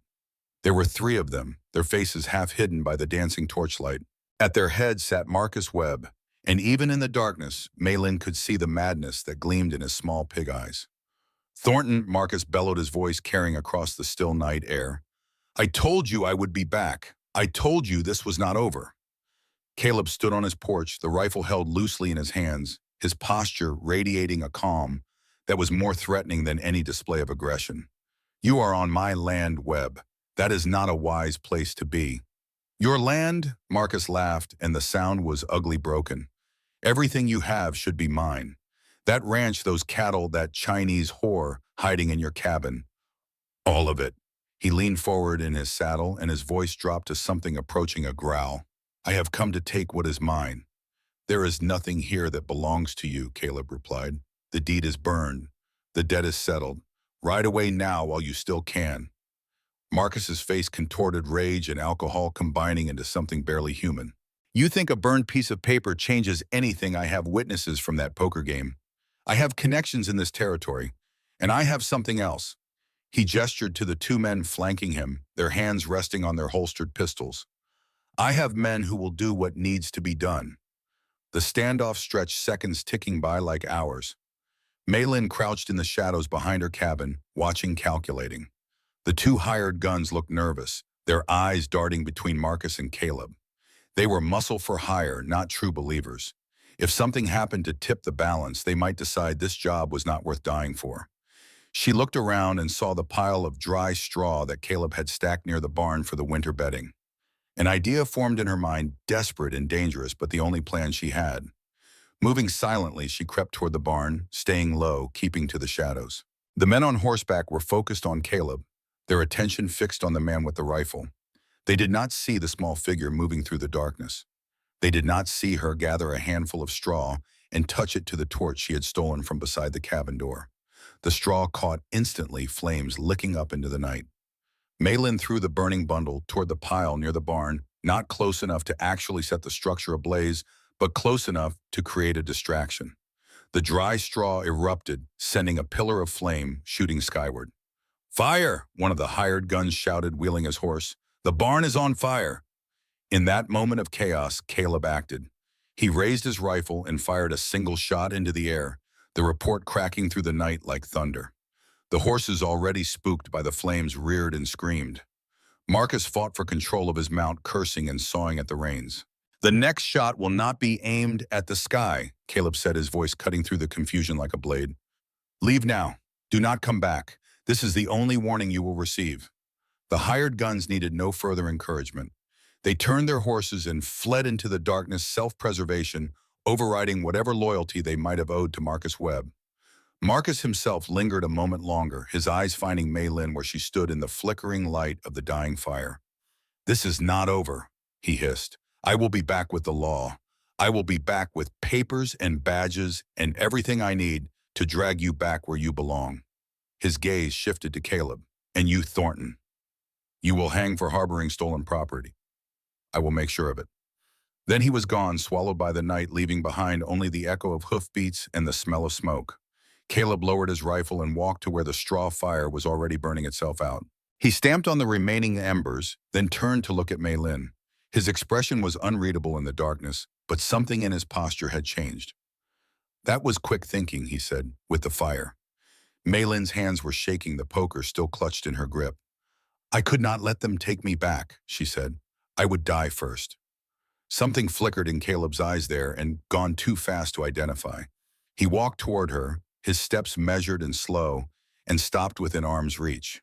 There were 3 of them, their faces half hidden by the dancing torchlight. At their head sat Marcus Webb, and even in the darkness, Maylin could see the madness that gleamed in his small pig eyes. "Thornton," Marcus bellowed, his voice carrying across the still night air. "I told you I would be back. I told you this was not over." Caleb stood on his porch, the rifle held loosely in his hands, his posture radiating a calm that was more threatening than any display of aggression. "You are on my land, Webb. That is not a wise place to be." "Your land?" Marcus laughed, and the sound was ugly broken. "Everything you have should be mine. That ranch, those cattle, that Chinese whore hiding in your cabin. All of it." He leaned forward in his saddle, and his voice dropped to something approaching a growl. "I have come to take what is mine." "There is nothing here that belongs to you," Caleb replied. "The deed is burned. The debt is settled. Ride away now while you still can." Marcus's face contorted, rage and alcohol combining into something barely human. "You think a burned piece of paper changes anything? I have witnesses from that poker game. I have connections in this territory, and I have something else." He gestured to the 2 men flanking him, their hands resting on their holstered pistols. "I have men who will do what needs to be done." The standoff stretched, seconds ticking by like hours. Maylin crouched in the shadows behind her cabin, watching, calculating. The 2 hired guns looked nervous, their eyes darting between Marcus and Caleb. They were muscle for hire, not true believers. If something happened to tip the balance, they might decide this job was not worth dying for. She looked around and saw the pile of dry straw that Caleb had stacked near the barn for the winter bedding. An idea formed in her mind, desperate and dangerous, but the only plan she had. Moving silently, she crept toward the barn, staying low, keeping to the shadows. The men on horseback were focused on Caleb, their attention fixed on the man with the rifle. They did not see the small figure moving through the darkness. They did not see her gather a handful of straw and touch it to the torch she had stolen from beside the cabin door. The straw caught instantly, flames licking up into the night. Maylin threw the burning bundle toward the pile near the barn, not close enough to actually set the structure ablaze, but close enough to create a distraction. The dry straw erupted, sending a pillar of flame shooting skyward. "Fire!" one of the hired guns shouted, wheeling his horse. "The barn is on fire!" In that moment of chaos, Caleb acted. He raised his rifle and fired a single shot into the air, the report cracking through the night like thunder. The horses, already spooked by the flames, reared and screamed. Marcus fought for control of his mount, cursing and sawing at the reins. "The next shot will not be aimed at the sky," Caleb said, his voice cutting through the confusion like a blade. "Leave now. Do not come back. This is the only warning you will receive." The hired guns needed no further encouragement. They turned their horses and fled into the darkness, self-preservation overriding whatever loyalty they might have owed to Marcus Webb. Marcus himself lingered a moment longer, his eyes finding Maylin where she stood in the flickering light of the dying fire. "This is not over," he hissed. "I will be back with the law. I will be back with papers and badges and everything I need to drag you back where you belong." His gaze shifted to Caleb. "And you, Thornton. You will hang for harboring stolen property. I will make sure of it." Then he was gone, swallowed by the night, leaving behind only the echo of hoofbeats and the smell of smoke. Caleb lowered his rifle and walked to where the straw fire was already burning itself out. He stamped on the remaining embers, then turned to look at Mei Lin. His expression was unreadable in the darkness, but something in his posture had changed. That was quick thinking, he said, with the fire. Mei Lin's hands were shaking, the poker still clutched in her grip. I could not let them take me back, she said. I would die first. Something flickered in Caleb's eyes there and gone too fast to identify. He walked toward her, his steps measured and slow, and stopped within arm's reach.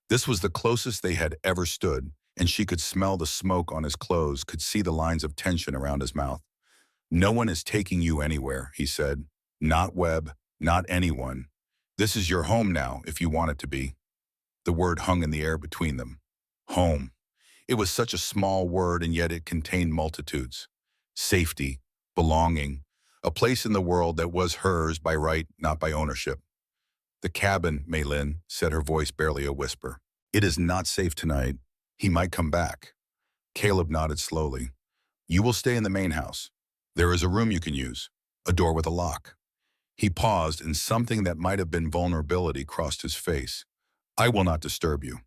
This was the closest they had ever stood, and she could smell the smoke on his clothes, could see the lines of tension around his mouth. No one is taking you anywhere, he said. Not Webb, not anyone. This is your home now, if you want it to be. The word hung in the air between them. Home. It was such a small word, and yet it contained multitudes. Safety, belonging, a place in the world that was hers by right, not by ownership. The cabin, Mei Lin, said, her voice barely a whisper. It is not safe tonight. He might come back. Caleb nodded slowly. You will stay in the main house. There is a room you can use, a door with a lock. He paused, and something that might have been vulnerability crossed his face. I will not disturb you.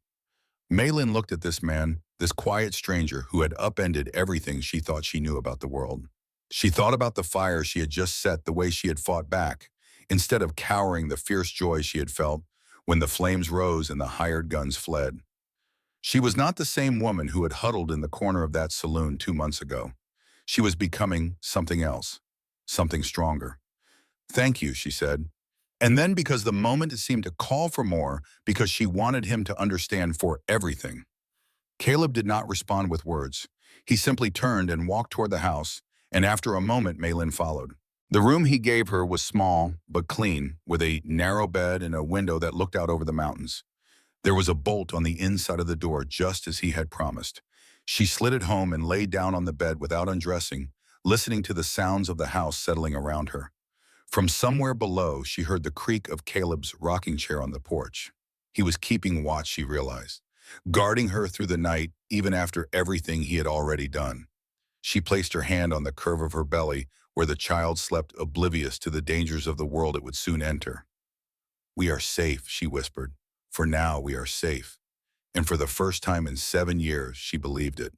Mei Lin looked at this man, this quiet stranger who had upended everything she thought she knew about the world. She thought about the fire she had just set, the way she had fought back, instead of cowering, the fierce joy she had felt when the flames rose and the hired guns fled. She was not the same woman who had huddled in the corner of that saloon 2 months ago. She was becoming something else, something stronger. Thank you, she said. And then, because the moment seemed to call for more, because she wanted him to understand for everything. Caleb did not respond with words. He simply turned and walked toward the house, and after a moment, Mei Lin followed. The room he gave her was small, but clean, with a narrow bed and a window that looked out over the mountains. There was a bolt on the inside of the door, just as he had promised. She slid it home and lay down on the bed without undressing, listening to the sounds of the house settling around her. From somewhere below, she heard the creak of Caleb's rocking chair on the porch. He was keeping watch, she realized, guarding her through the night, even after everything he had already done. She placed her hand on the curve of her belly, where the child slept, oblivious to the dangers of the world it would soon enter. We are safe, she whispered. For now, we are safe. And for the first time in 7 years, she believed it.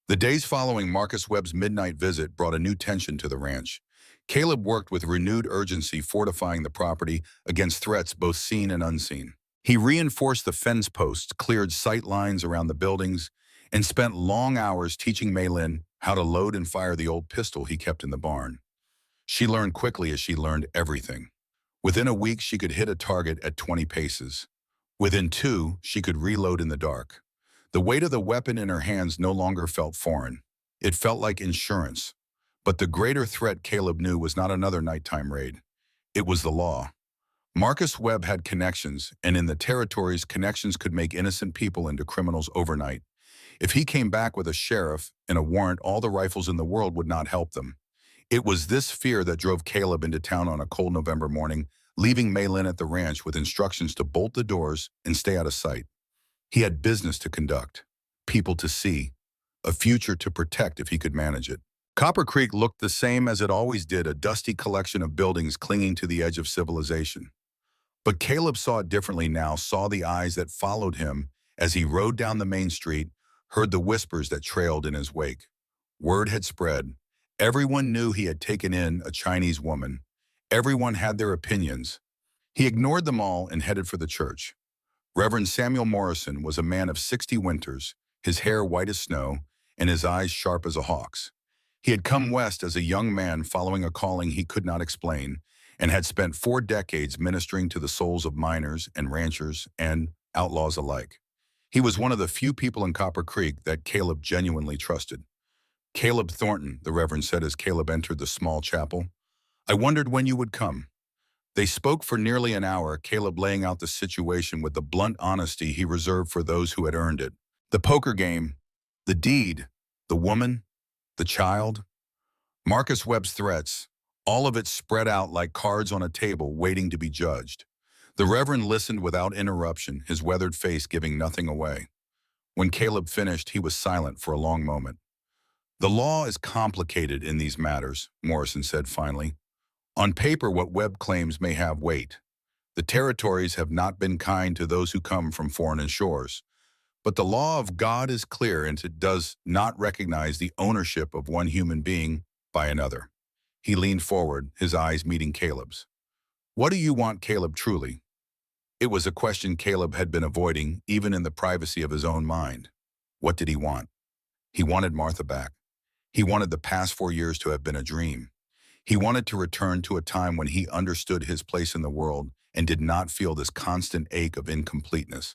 The days following Marcus Webb's midnight visit brought a new tension to the ranch. Caleb worked with renewed urgency, fortifying the property against threats both seen and unseen. He reinforced the fence posts, cleared sight lines around the buildings, and spent long hours teaching Mei Lin how to load and fire the old pistol he kept in the barn. She learned quickly, as she learned everything. Within a week, she could hit a target at 20 paces. Within 2, she could reload in the dark. The weight of the weapon in her hands no longer felt foreign. It felt like insurance. But the greater threat, Caleb knew, was not another nighttime raid. It was the law. Marcus Webb had connections, and in the territories, connections could make innocent people into criminals overnight. If he came back with a sheriff and a warrant, all the rifles in the world would not help them. It was this fear that drove Caleb into town on a cold November morning, leaving Mei Lin at the ranch with instructions to bolt the doors and stay out of sight. He had business to conduct, people to see, a future to protect if he could manage it. Copper Creek looked the same as it always did, a dusty collection of buildings clinging to the edge of civilization. But Caleb saw it differently now, saw the eyes that followed him as he rode down the main street, heard the whispers that trailed in his wake. Word had spread. Everyone knew he had taken in a Chinese woman. Everyone had their opinions. He ignored them all and headed for the church. Reverend Samuel Morrison was a man of 60 winters, his hair white as snow, and his eyes sharp as a hawk's. He had come west as a young man following a calling he could not explain, and had spent 4 decades ministering to the souls of miners and ranchers and outlaws alike. He was one of the few people in Copper Creek that Caleb genuinely trusted. Caleb Thornton, the Reverend said as Caleb entered the small chapel. I wondered when you would come. They spoke for nearly an hour, Caleb laying out the situation with the blunt honesty he reserved for those who had earned it. The poker game, the deed, the woman, the child, Marcus Webb's threats, all of it spread out like cards on a table waiting to be judged. The Reverend listened without interruption, his weathered face giving nothing away. When Caleb finished, he was silent for a long moment. The law is complicated in these matters, Morrison said finally. On paper, what Webb claims may have weight. The territories have not been kind to those who come from foreign shores. But the law of God is clear, and it does not recognize the ownership of one human being by another. He leaned forward, his eyes meeting Caleb's. What do you want, Caleb, truly? It was a question Caleb had been avoiding, even in the privacy of his own mind. What did he want? He wanted Martha back. He wanted the past 4 years to have been a dream. He wanted to return to a time when he understood his place in the world and did not feel this constant ache of incompleteness.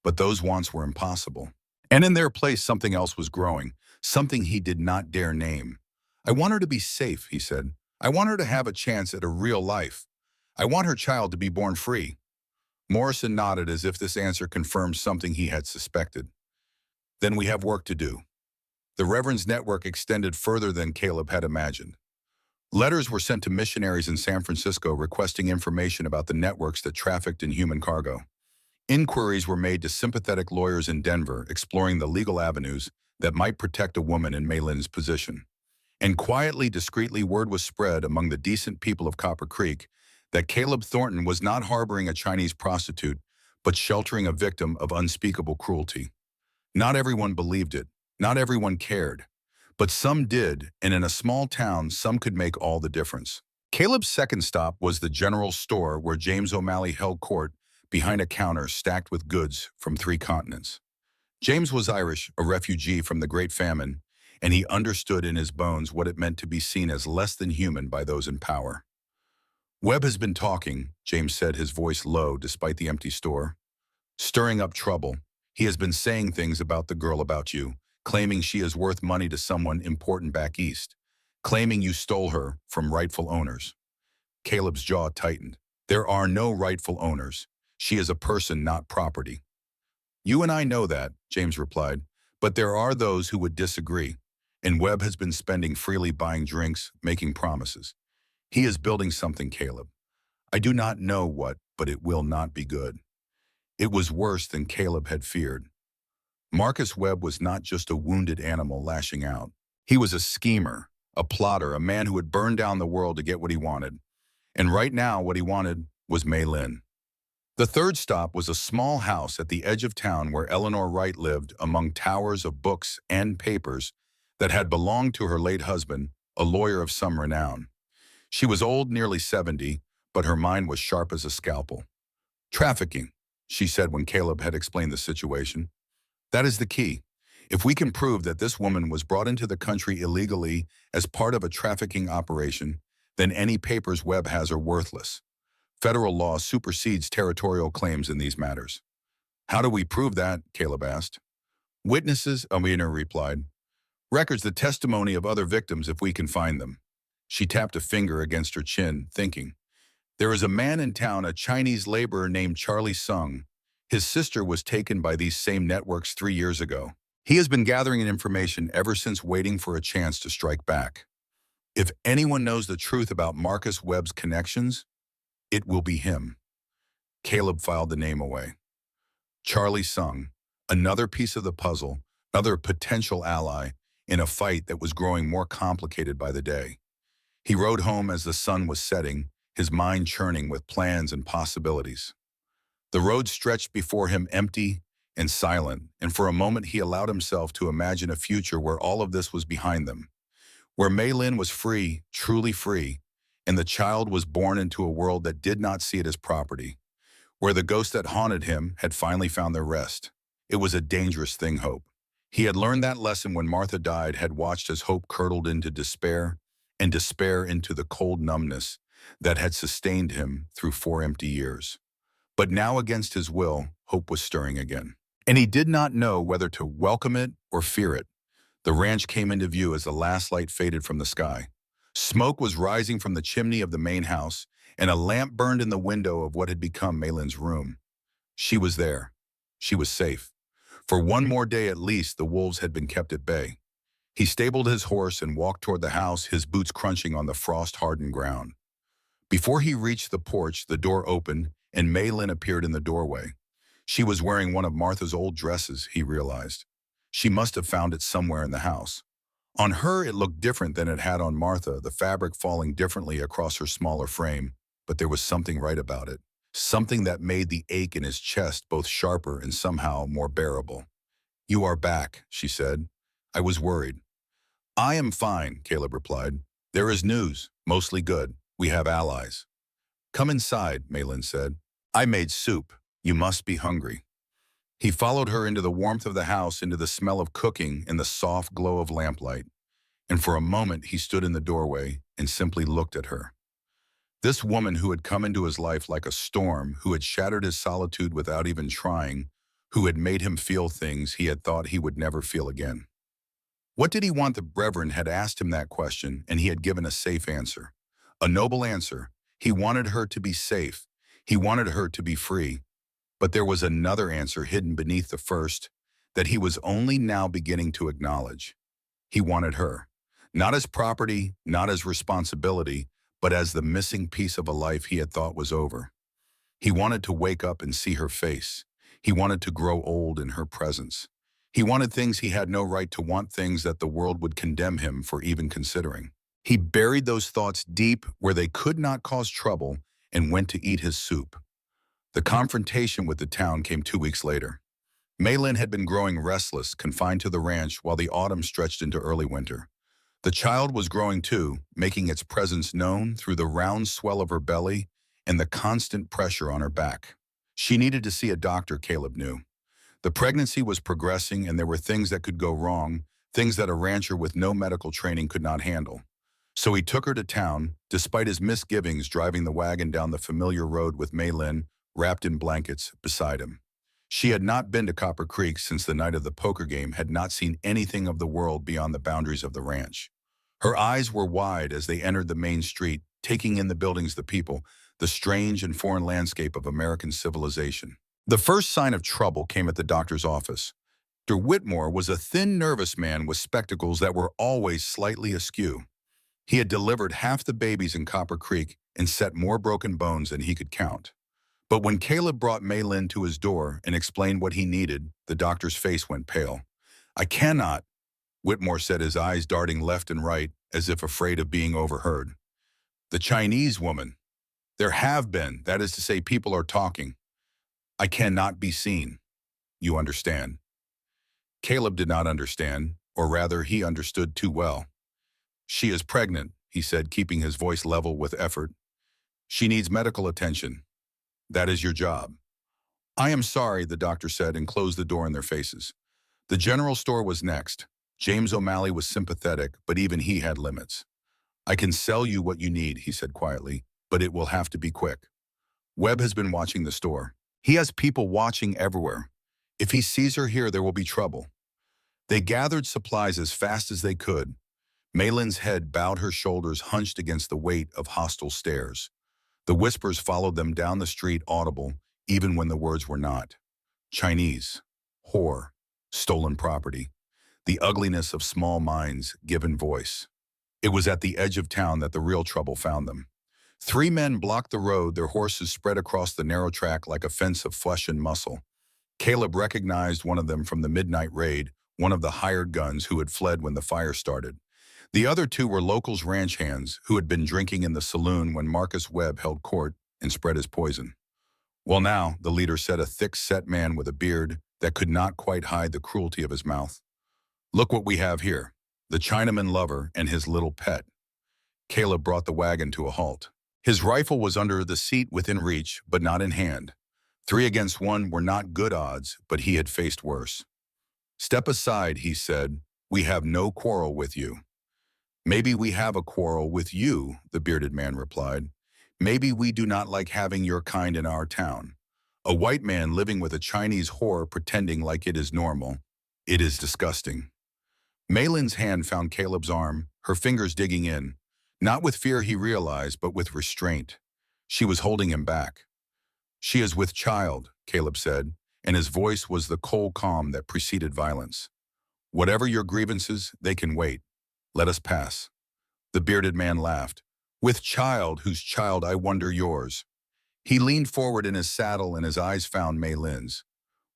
But those wants were impossible. And in their place, something else was growing, something he did not dare name. I want her to be safe, he said. I want her to have a chance at a real life. I want her child to be born free. Morrison nodded as if this answer confirmed something he had suspected. Then we have work to do. The Reverend's network extended further than Caleb had imagined. Letters were sent to missionaries in San Francisco requesting information about the networks that trafficked in human cargo. Inquiries were made to sympathetic lawyers in Denver, exploring the legal avenues that might protect a woman in Maylin's position. And quietly, discreetly, word was spread among the decent people of Copper Creek that Caleb Thornton was not harboring a Chinese prostitute, but sheltering a victim of unspeakable cruelty. Not everyone believed it. Not everyone cared. But some did, and in a small town, some could make all the difference. Caleb's second stop was the general store where James O'Malley held court behind a counter stacked with goods from 3 continents. James was Irish, a refugee from the Great Famine, and he understood in his bones what it meant to be seen as less than human by those in power. Webb has been talking, James said, his voice low despite the empty store. Stirring up trouble. He has been saying things about the girl about you, claiming she is worth money to someone important back east, claiming you stole her from rightful owners. Caleb's jaw tightened. There are no rightful owners. She is a person, not property. You and I know that, James replied, but there are those who would disagree, and Webb has been spending freely buying drinks, making promises. He is building something, Caleb. I do not know what, but it will not be good. It was worse than Caleb had feared. Marcus Webb was not just a wounded animal lashing out. He was a schemer, a plotter, a man who had burned down the world to get what he wanted. And right now, what he wanted was Maylin. The third stop was a small house at the edge of town where Eleanor Wright lived among towers of books and papers that had belonged to her late husband, a lawyer of some renown. She was old, nearly 70, but her mind was sharp as a scalpel. Trafficking, she said when Caleb had explained the situation. That is the key. If we can prove that this woman was brought into the country illegally as part of a trafficking operation, then any papers Webb has are worthless. Federal law supersedes territorial claims in these matters. How do we prove that? Caleb asked. Witnesses, Amina replied. Records, the testimony of other victims if we can find them. She tapped a finger against her chin, thinking. There is a man in town, a Chinese laborer named Charlie Sung. His sister was taken by these same networks 3 years ago. He has been gathering information ever since, waiting for a chance to strike back. If anyone knows the truth about Marcus Webb's connections, it will be him. Caleb filed the name away. Charlie Sung, another piece of the puzzle, another potential ally in a fight that was growing more complicated by the day. He rode home as the sun was setting, his mind churning with plans and possibilities. The road stretched before him, empty and silent, and for a moment he allowed himself to imagine a future where all of this was behind them, where Maylin was free, truly free, and the child was born into a world that did not see it as property, where the ghosts that haunted him had finally found their rest. It was a dangerous thing, hope. He had learned that lesson when Martha died, had watched as hope curdled into despair, and despair into the cold numbness that had sustained him through 4 empty years. But now, against his will, hope was stirring again. And he did not know whether to welcome it or fear it. The ranch came into view as the last light faded from the sky. Smoke was rising from the chimney of the main house, and a lamp burned in the window of what had become Maylin's room. She was there. She was safe. For 1 more day at least, the wolves had been kept at bay. He stabled his horse and walked toward the house, his boots crunching on the frost-hardened ground. Before he reached the porch, the door opened, and Maylin appeared in the doorway. She was wearing one of Martha's old dresses, he realized. She must have found it somewhere in the house. On her, it looked different than it had on Martha, the fabric falling differently across her smaller frame, but there was something right about it. Something that made the ache in his chest both sharper and somehow more bearable. "You are back," she said. "I was worried." "I am fine," Caleb replied. "There is news, mostly good. We have allies." "Come inside," Malin said. "I made soup. You must be hungry." He followed her into the warmth of the house, into the smell of cooking and the soft glow of lamplight. And for a moment he stood in the doorway and simply looked at her. This woman who had come into his life like a storm, who had shattered his solitude without even trying, who had made him feel things he had thought he would never feel again. What did he want? The Reverend had asked him that question, and he had given a safe answer. A noble answer. He wanted her to be safe. He wanted her to be free. But there was another answer hidden beneath the first that he was only now beginning to acknowledge. He wanted her. Not as property, not as responsibility, but as the missing piece of a life he had thought was over. He wanted to wake up and see her face. He wanted to grow old in her presence. He wanted things he had no right to want, things that the world would condemn him for even considering. He buried those thoughts deep where they could not cause trouble and went to eat his soup. The confrontation with the town came 2 weeks later. Malin had been growing restless, confined to the ranch while the autumn stretched into early winter. The child was growing too, making its presence known through the round swell of her belly and the constant pressure on her back. She needed to see a doctor, Caleb knew. The pregnancy was progressing and there were things that could go wrong, things that a rancher with no medical training could not handle. So he took her to town, despite his misgivings, driving the wagon down the familiar road with Malin, wrapped in blankets, beside him. She had not been to Copper Creek since the night of the poker game, had not seen anything of the world beyond the boundaries of the ranch. Her eyes were wide as they entered the main street, taking in the buildings, the people, the strange and foreign landscape of American civilization. The first sign of trouble came at the doctor's office. Dr. Whitmore was a thin, nervous man with spectacles that were always slightly askew. He had delivered half the babies in Copper Creek and set more broken bones than he could count. But when Caleb brought Malin to his door and explained what he needed, the doctor's face went pale. "I cannot," Whitmore said, his eyes darting left and right as if afraid of being overheard. "The Chinese woman. There have been, that is to say, people are talking. I cannot be seen. You understand." Caleb did not understand, or rather, he understood too well. "She is pregnant," he said, keeping his voice level with effort. "She needs medical attention. That is your job." "I am sorry," the doctor said and closed the door in their faces. The general store was next. James O'Malley was sympathetic, but even he had limits. "I can sell you what you need," he said quietly, "but it will have to be quick. Webb has been watching the store. He has people watching everywhere. If he sees her here, there will be trouble." They gathered supplies as fast as they could. Malin's head bowed, her shoulders hunched against the weight of hostile stares. The whispers followed them down the street, audible, even when the words were not. Chinese, whore, stolen property, the ugliness of small minds given voice. It was at the edge of town that the real trouble found them. 3 men blocked the road, their horses spread across the narrow track like a fence of flesh and muscle. Caleb recognized one of them from the midnight raid, one of the hired guns who had fled when the fire started. The other 2 were locals, ranch hands, who had been drinking in the saloon when Marcus Webb held court and spread his poison. "Well now," the leader said, a thick-set man with a beard that could not quite hide the cruelty of his mouth. "Look what we have here, the Chinaman lover and his little pet." Caleb brought the wagon to a halt. His rifle was under the seat within reach, but not in hand. 3 against 1 were not good odds, but he had faced worse. "Step aside," he said. "We have no quarrel with you." "Maybe we have a quarrel with you," the bearded man replied. "Maybe we do not like having your kind in our town. A white man living with a Chinese whore pretending like it is normal. It is disgusting." Malin's hand found Caleb's arm, her fingers digging in, not with fear he realized, but with restraint. She was holding him back. "She is with child," Caleb said, and his voice was the cold calm that preceded violence. "Whatever your grievances, they can wait. Let us pass." The bearded man laughed. "With child, whose child I wonder yours." He leaned forward in his saddle and his eyes found Malin's.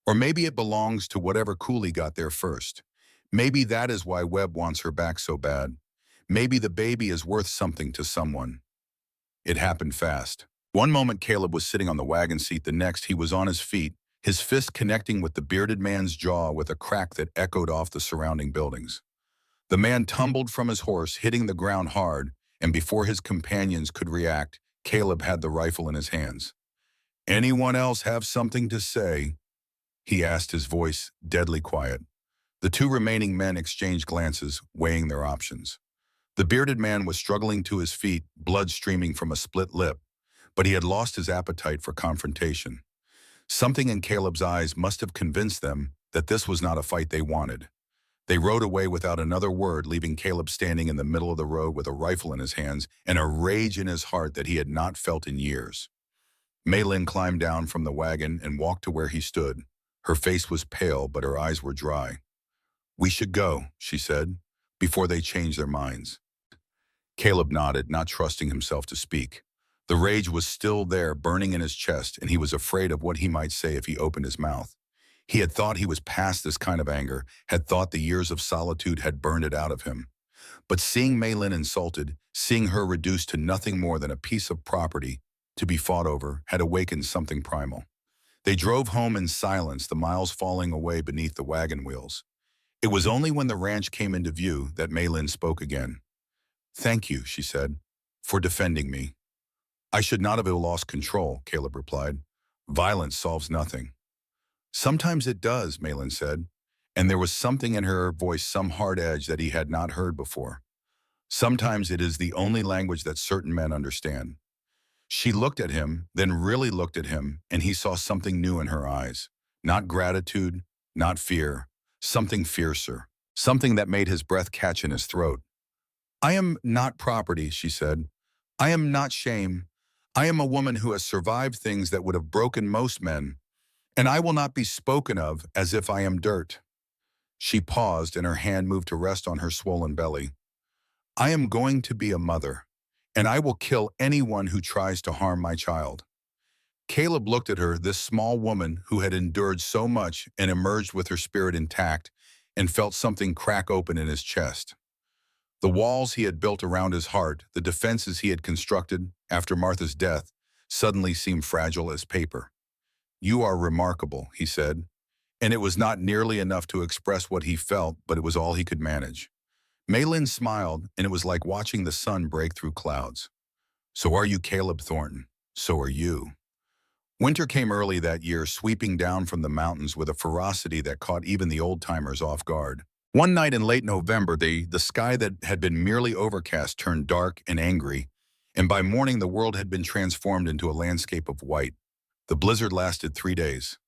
"Or maybe it belongs to whatever coolie got there first. Maybe that is why Webb wants her back so bad. Maybe the baby is worth something to someone. It happened fast. One moment Caleb was sitting on the wagon seat, the next he was on his feet, his fist connecting with the bearded man's jaw with a crack that echoed off the surrounding buildings. The man tumbled from his horse, hitting the ground hard, and before his companions could react, Caleb had the rifle in his hands. "Anyone else have something to say?" he asked, his voice deadly quiet. The two remaining men exchanged glances, weighing their options. The bearded man was struggling to his feet, blood streaming from a split lip, but he had lost his appetite for confrontation. Something in Caleb's eyes must have convinced them that this was not a fight they wanted. They rode away without another word, leaving Caleb standing in the middle of the road with a rifle in his hands and a rage in his heart that he had not felt in years. Maylin climbed down from the wagon and walked to where he stood. Her face was pale, but her eyes were dry. "We should go," she said, before they changed their minds. Caleb nodded, not trusting himself to speak. The rage was still there, burning in his chest, and he was afraid of what he might say if he opened his mouth. He had thought he was past this kind of anger, had thought the years of solitude had burned it out of him. But seeing Maylin insulted, seeing her reduced to nothing more than a piece of property to be fought over, had awakened something primal. They drove home in silence, the miles falling away beneath the wagon wheels. It was only when the ranch came into view that Maylin spoke again. "Thank you," she said, "for defending me." "I should not have lost control," Caleb replied. "Violence solves nothing." "Sometimes it does," Maylin said, and there was something in her voice, some hard edge that he had not heard before. "Sometimes it is the only language that certain men understand." She looked at him, then really looked at him, and he saw something new in her eyes. Not gratitude, not fear, something fiercer, something that made his breath catch in his throat. "I am not property," she said. "I am not shame. I am a woman who has survived things that would have broken most men, and I will not be spoken of as if I am dirt." She paused, and her hand moved to rest on her swollen belly. "I am going to be a mother, and I will kill anyone who tries to harm my child." Caleb looked at her, this small woman who had endured so much and emerged with her spirit intact, and felt something crack open in his chest. The walls he had built around his heart, the defenses he had constructed after Martha's death, suddenly seemed fragile as paper. "You are remarkable," he said, and it was not nearly enough to express what he felt, but it was all he could manage. Maylin smiled, and it was like watching the sun break through clouds. "So are you Caleb Thornton? So are you." Winter came early that year, sweeping down from the mountains with a ferocity that caught even the old-timers off guard. One night in late November, the sky that had been merely overcast turned dark and angry, and by morning the world had been transformed into a landscape of white. The blizzard lasted 3 days.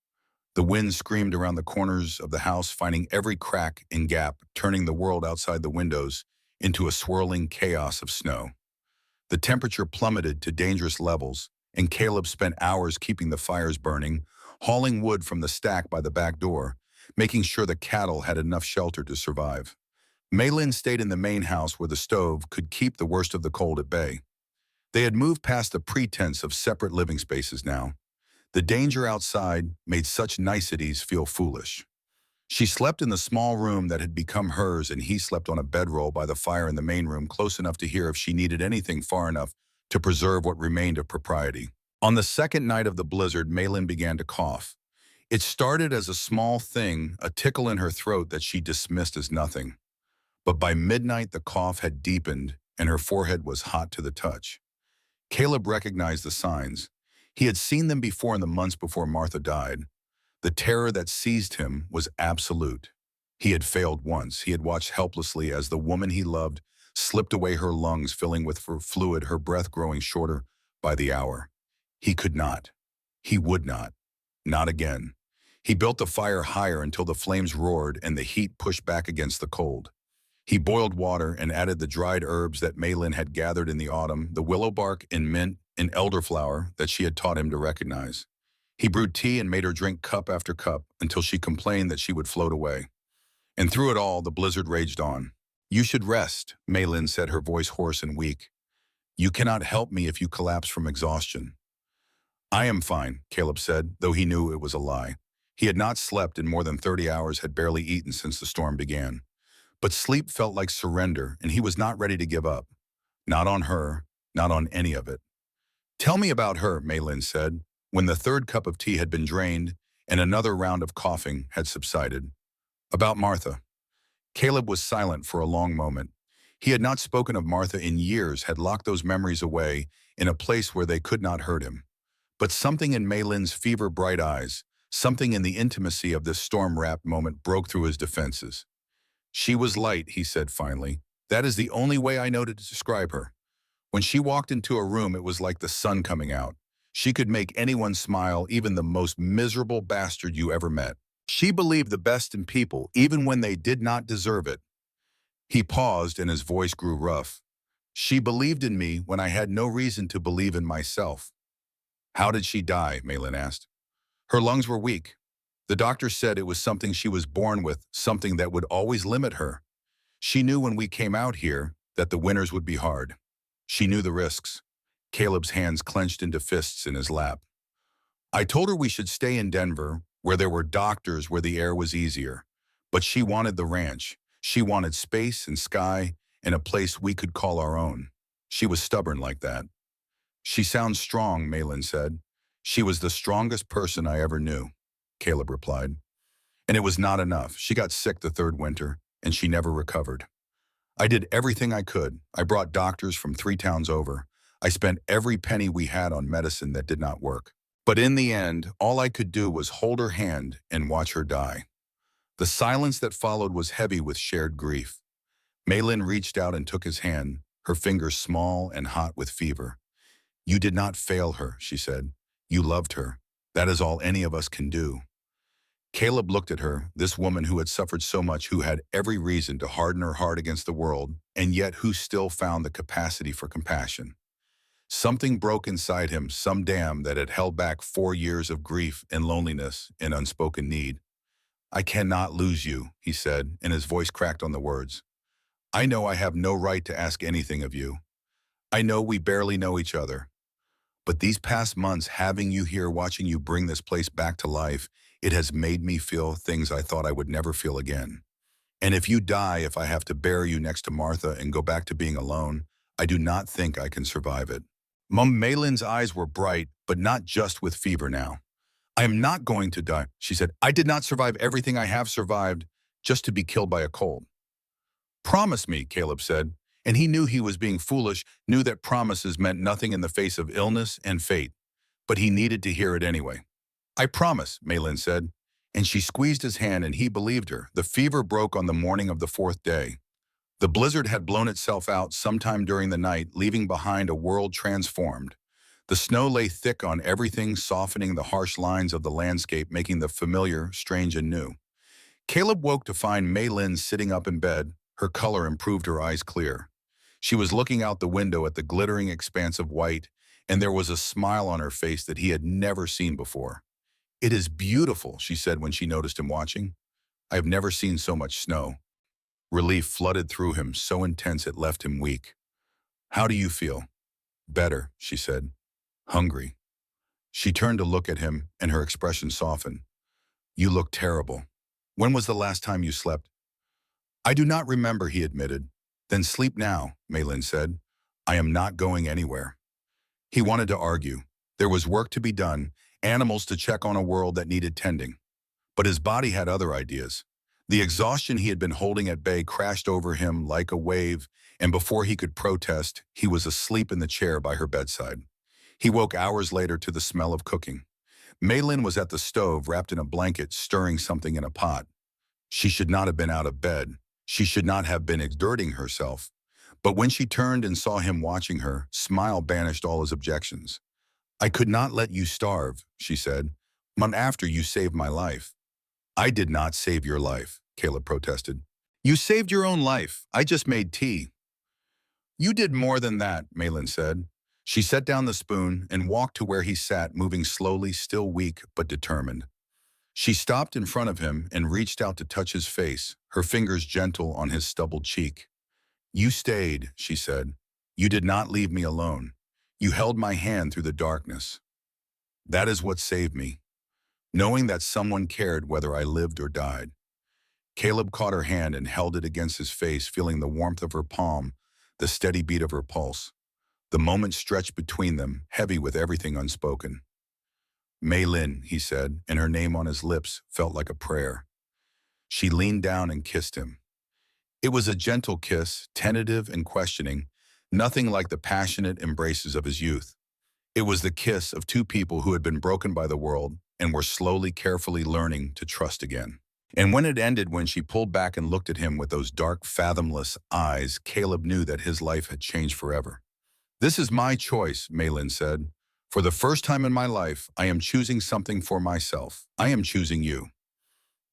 The wind screamed around the corners of the house, finding every crack and gap, turning the world outside the windows into a swirling chaos of snow. The temperature plummeted to dangerous levels, and Caleb spent hours keeping the fires burning, hauling wood from the stack by the back door, making sure the cattle had enough shelter to survive. Maylin stayed in the main house where the stove could keep the worst of the cold at bay. They had moved past the pretense of separate living spaces now. The danger outside made such niceties feel foolish. She slept in the small room that had become hers, and he slept on a bedroll by the fire in the main room, close enough to hear if she needed anything, far enough to preserve what remained of propriety. On the second night of the blizzard, Maylin began to cough. It started as a small thing, a tickle in her throat that she dismissed as nothing. But by midnight, the cough had deepened, and her forehead was hot to the touch. Caleb recognized the signs. He had seen them before in the months before Martha died. The terror that seized him was absolute. He had failed once. He had watched helplessly as the woman he loved slipped away, her lungs filling with fluid, her breath growing shorter by the hour. He could not. He would not. Not again. He built the fire higher until the flames roared and the heat pushed back against the cold. He boiled water and added the dried herbs that Maylin had gathered in the autumn, the willow bark and mint and elderflower that she had taught him to recognize. He brewed tea and made her drink cup after cup until she complained that she would float away. And through it all, the blizzard raged on. "You should rest," Maylin said, her voice hoarse and weak. "You cannot help me if you collapse from exhaustion." "I am fine," Caleb said, though he knew it was a lie. He had not slept in more than 30 hours, had barely eaten since the storm began. But sleep felt like surrender, and he was not ready to give up. Not on her, not on any of it. Tell me about her, Maylin said, when the third cup of tea had been drained and another round of coughing had subsided. About Martha. Caleb was silent for a long moment. He had not spoken of Martha in years, had locked those memories away in a place where they could not hurt him. But something in Maylin's fever-bright eyes, something in the intimacy of this storm-wrapped moment broke through his defenses. She was light, he said finally. That is the only way I know to describe her. When she walked into a room, it was like the sun coming out. She could make anyone smile, even the most miserable bastard you ever met. She believed the best in people, even when they did not deserve it. He paused and his voice grew rough. She believed in me when I had no reason to believe in myself. How did she die? Maylin asked. Her lungs were weak. The doctor said it was something she was born with, something that would always limit her. She knew when we came out here that the winters would be hard. She knew the risks. Caleb's hands clenched into fists in his lap. I told her we should stay in Denver, where there were doctors, where the air was easier. But she wanted the ranch. She wanted space and sky and a place we could call our own. She was stubborn like that. She sounds strong, Maylin said. She was the strongest person I ever knew, Caleb replied. And it was not enough. She got sick the third winter, and she never recovered. I did everything I could. I brought doctors from 3 towns over. I spent every penny we had on medicine that did not work. But in the end, all I could do was hold her hand and watch her die. The silence that followed was heavy with shared grief. Maylin reached out and took his hand, her fingers small and hot with fever. You did not fail her, she said. You loved her. That is all any of us can do. Caleb looked at her, this woman who had suffered so much, who had every reason to harden her heart against the world, and yet who still found the capacity for compassion. Something broke inside him, some dam that had held back 4 years of grief and loneliness and unspoken need. I cannot lose you, he said, and his voice cracked on the words. I know I have no right to ask anything of you. I know we barely know each other. But these past months, having you here, watching you bring this place back to life, it has made me feel things I thought I would never feel again. And if you die, if I have to bury you next to Martha and go back to being alone, I do not think I can survive it. Maylin's eyes were bright, but not just with fever now. I am not going to die, she said. I did not survive everything I have survived just to be killed by a cold. Promise me, Caleb said, and he knew he was being foolish, knew that promises meant nothing in the face of illness and fate, but he needed to hear it anyway. I promise, Maylin said, and she squeezed his hand and he believed her. The fever broke on the morning of the 4th day. The blizzard had blown itself out sometime during the night, leaving behind a world transformed. The snow lay thick on everything, softening the harsh lines of the landscape, making the familiar strange and new. Caleb woke to find Maylin sitting up in bed. Her color improved, her eyes clear. She was looking out the window at the glittering expanse of white, and there was a smile on her face that he had never seen before. It is beautiful, she said when she noticed him watching. I have never seen so much snow. Relief flooded through him, so intense it left him weak. How do you feel? Better, she said. Hungry. She turned to look at him, and her expression softened. You look terrible. When was the last time you slept? I do not remember, he admitted. Then sleep now, Maylin said. I am not going anywhere. He wanted to argue. There was work to be done, animals to check on, a world that needed tending. But his body had other ideas. The exhaustion he had been holding at bay crashed over him like a wave, and before he could protest, he was asleep in the chair by her bedside. He woke hours later to the smell of cooking. Maylin was at the stove, wrapped in a blanket, stirring something in a pot. She should not have been out of bed. She should not have been exerting herself. But when she turned and saw him watching her, smile banished all his objections. I could not let you starve, she said. Month after you saved my life. I did not save your life, Caleb protested. You saved your own life. I just made tea. You did more than that, Maylin said. She set down the spoon and walked to where he sat, moving slowly, still weak but determined. She stopped in front of him and reached out to touch his face, her fingers gentle on his stubbled cheek. You stayed, she said. You did not leave me alone. You held my hand through the darkness. That is what saved me, knowing that someone cared whether I lived or died. Caleb caught her hand and held it against his face, feeling the warmth of her palm, the steady beat of her pulse. The moment stretched between them, heavy with everything unspoken. "Mei Lin," he said, and her name on his lips felt like a prayer. She leaned down and kissed him. It was a gentle kiss, tentative and questioning, nothing like the passionate embraces of his youth. It was the kiss of two people who had been broken by the world and were slowly, carefully learning to trust again. And when it ended, when she pulled back and looked at him with those dark, fathomless eyes, Caleb knew that his life had changed forever. "This is my choice," Mei Lin said. "For the first time in my life, I am choosing something for myself. I am choosing you."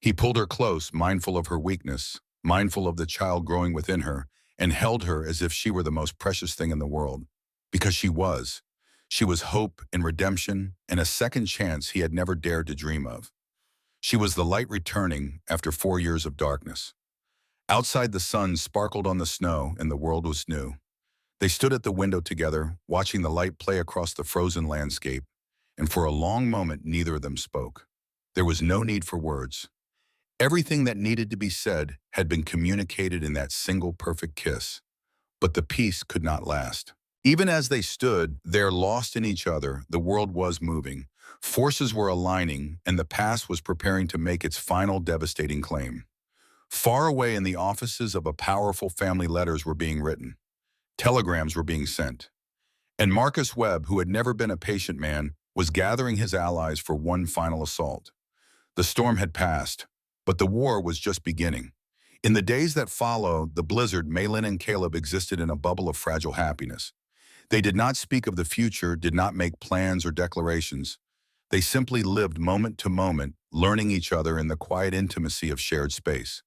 He pulled her close, mindful of her weakness, mindful of the child growing within her, and held her as if she were the most precious thing in the world. Because she was. She was hope and redemption and a second chance he had never dared to dream of. She was the light returning after 4 years of darkness. Outside, the sun sparkled on the snow and the world was new. They stood at the window together, watching the light play across the frozen landscape, and for a long moment neither of them spoke. There was no need for words. Everything that needed to be said had been communicated in that single perfect kiss. But the peace could not last. Even as they stood there lost in each other, the world was moving. Forces were aligning, and the past was preparing to make its final devastating claim. Far away in the offices of a powerful family, letters were being written. Telegrams were being sent. And Marcus Webb, who had never been a patient man, was gathering his allies for one final assault. The storm had passed, but the war was just beginning. In the days that followed the blizzard, Mei Lin and Caleb existed in a bubble of fragile happiness. They did not speak of the future, did not make plans or declarations. They simply lived moment to moment, learning each other in the quiet intimacy of shared space.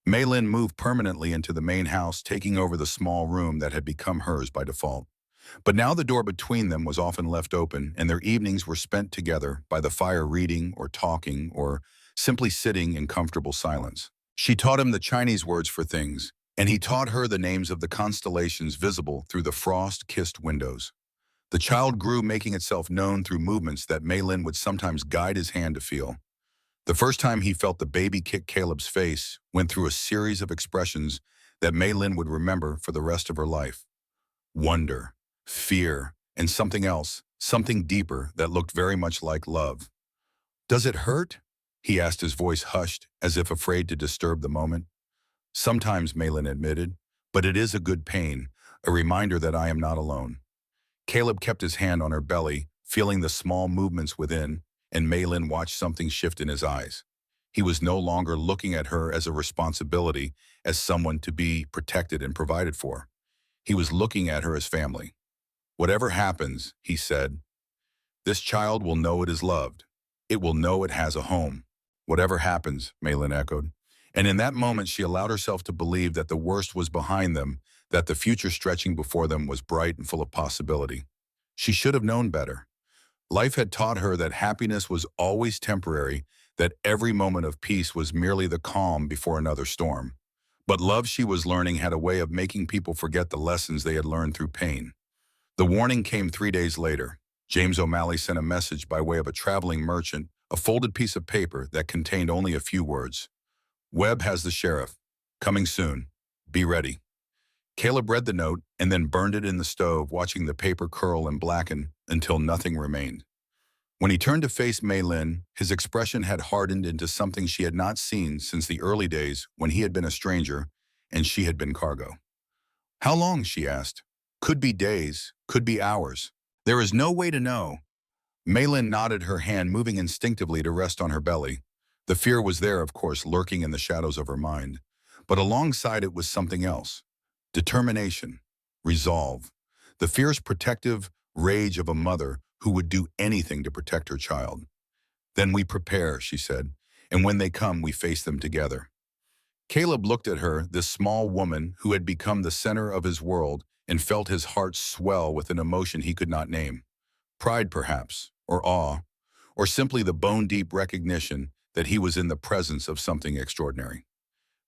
Mei Lin moved permanently into the main house, taking over the small room that had become hers by default. But now the door between them was often left open, and their evenings were spent together by the fire, reading or talking or simply sitting in comfortable silence. She taught him the Chinese words for things, and he taught her the names of the constellations visible through the frost-kissed windows. The child grew, making itself known through movements that Mei Lin would sometimes guide his hand to feel. The first time he felt the baby kick Caleb's face went through a series of expressions that Mei Lin would remember for the rest of her life. Wonder, fear, and something else, something deeper that looked very much like love. "Does it hurt?" he asked, his voice hushed, as if afraid to disturb the moment. "Sometimes," Mei Lin admitted, "but it is a good pain, a reminder that I am not alone." Caleb kept his hand on her belly, feeling the small movements within, and Mei Lin watched something shift in his eyes. He was no longer looking at her as a responsibility, as someone to be protected and provided for. He was looking at her as family. "Whatever happens," he said, "this child will know it is loved. It will know it has a home." "Whatever happens," Mei Lin echoed. And in that moment, she allowed herself to believe that the worst was behind them, that the future stretching before them was bright and full of possibility. She should have known better. Life had taught her that happiness was always temporary, that every moment of peace was merely the calm before another storm. But love, she was learning, had a way of making people forget the lessons they had learned through pain. The warning came 3 days later. James O'Malley sent a message by way of a traveling merchant, a folded piece of paper that contained only a few words. "Webb has the sheriff. Coming soon. Be ready." Caleb read the note and then burned it in the stove, watching the paper curl and blacken until nothing remained. When he turned to face Mei Lin, his expression had hardened into something she had not seen since the early days when he had been a stranger and she had been cargo. "How long?" she asked. "Could be days, could be hours. There is no way to know." Mei Lin nodded, her hand moving instinctively to rest on her belly. The fear was there, of course, lurking in the shadows of her mind. But alongside it was something else. Determination, resolve, the fierce protective rage of a mother who would do anything to protect her child. "Then we prepare," she said, "and when they come, we face them together." Caleb looked at her, this small woman who had become the center of his world, and felt his heart swell with an emotion he could not name. Pride, perhaps, or awe, or simply the bone-deep recognition that he was in the presence of something extraordinary.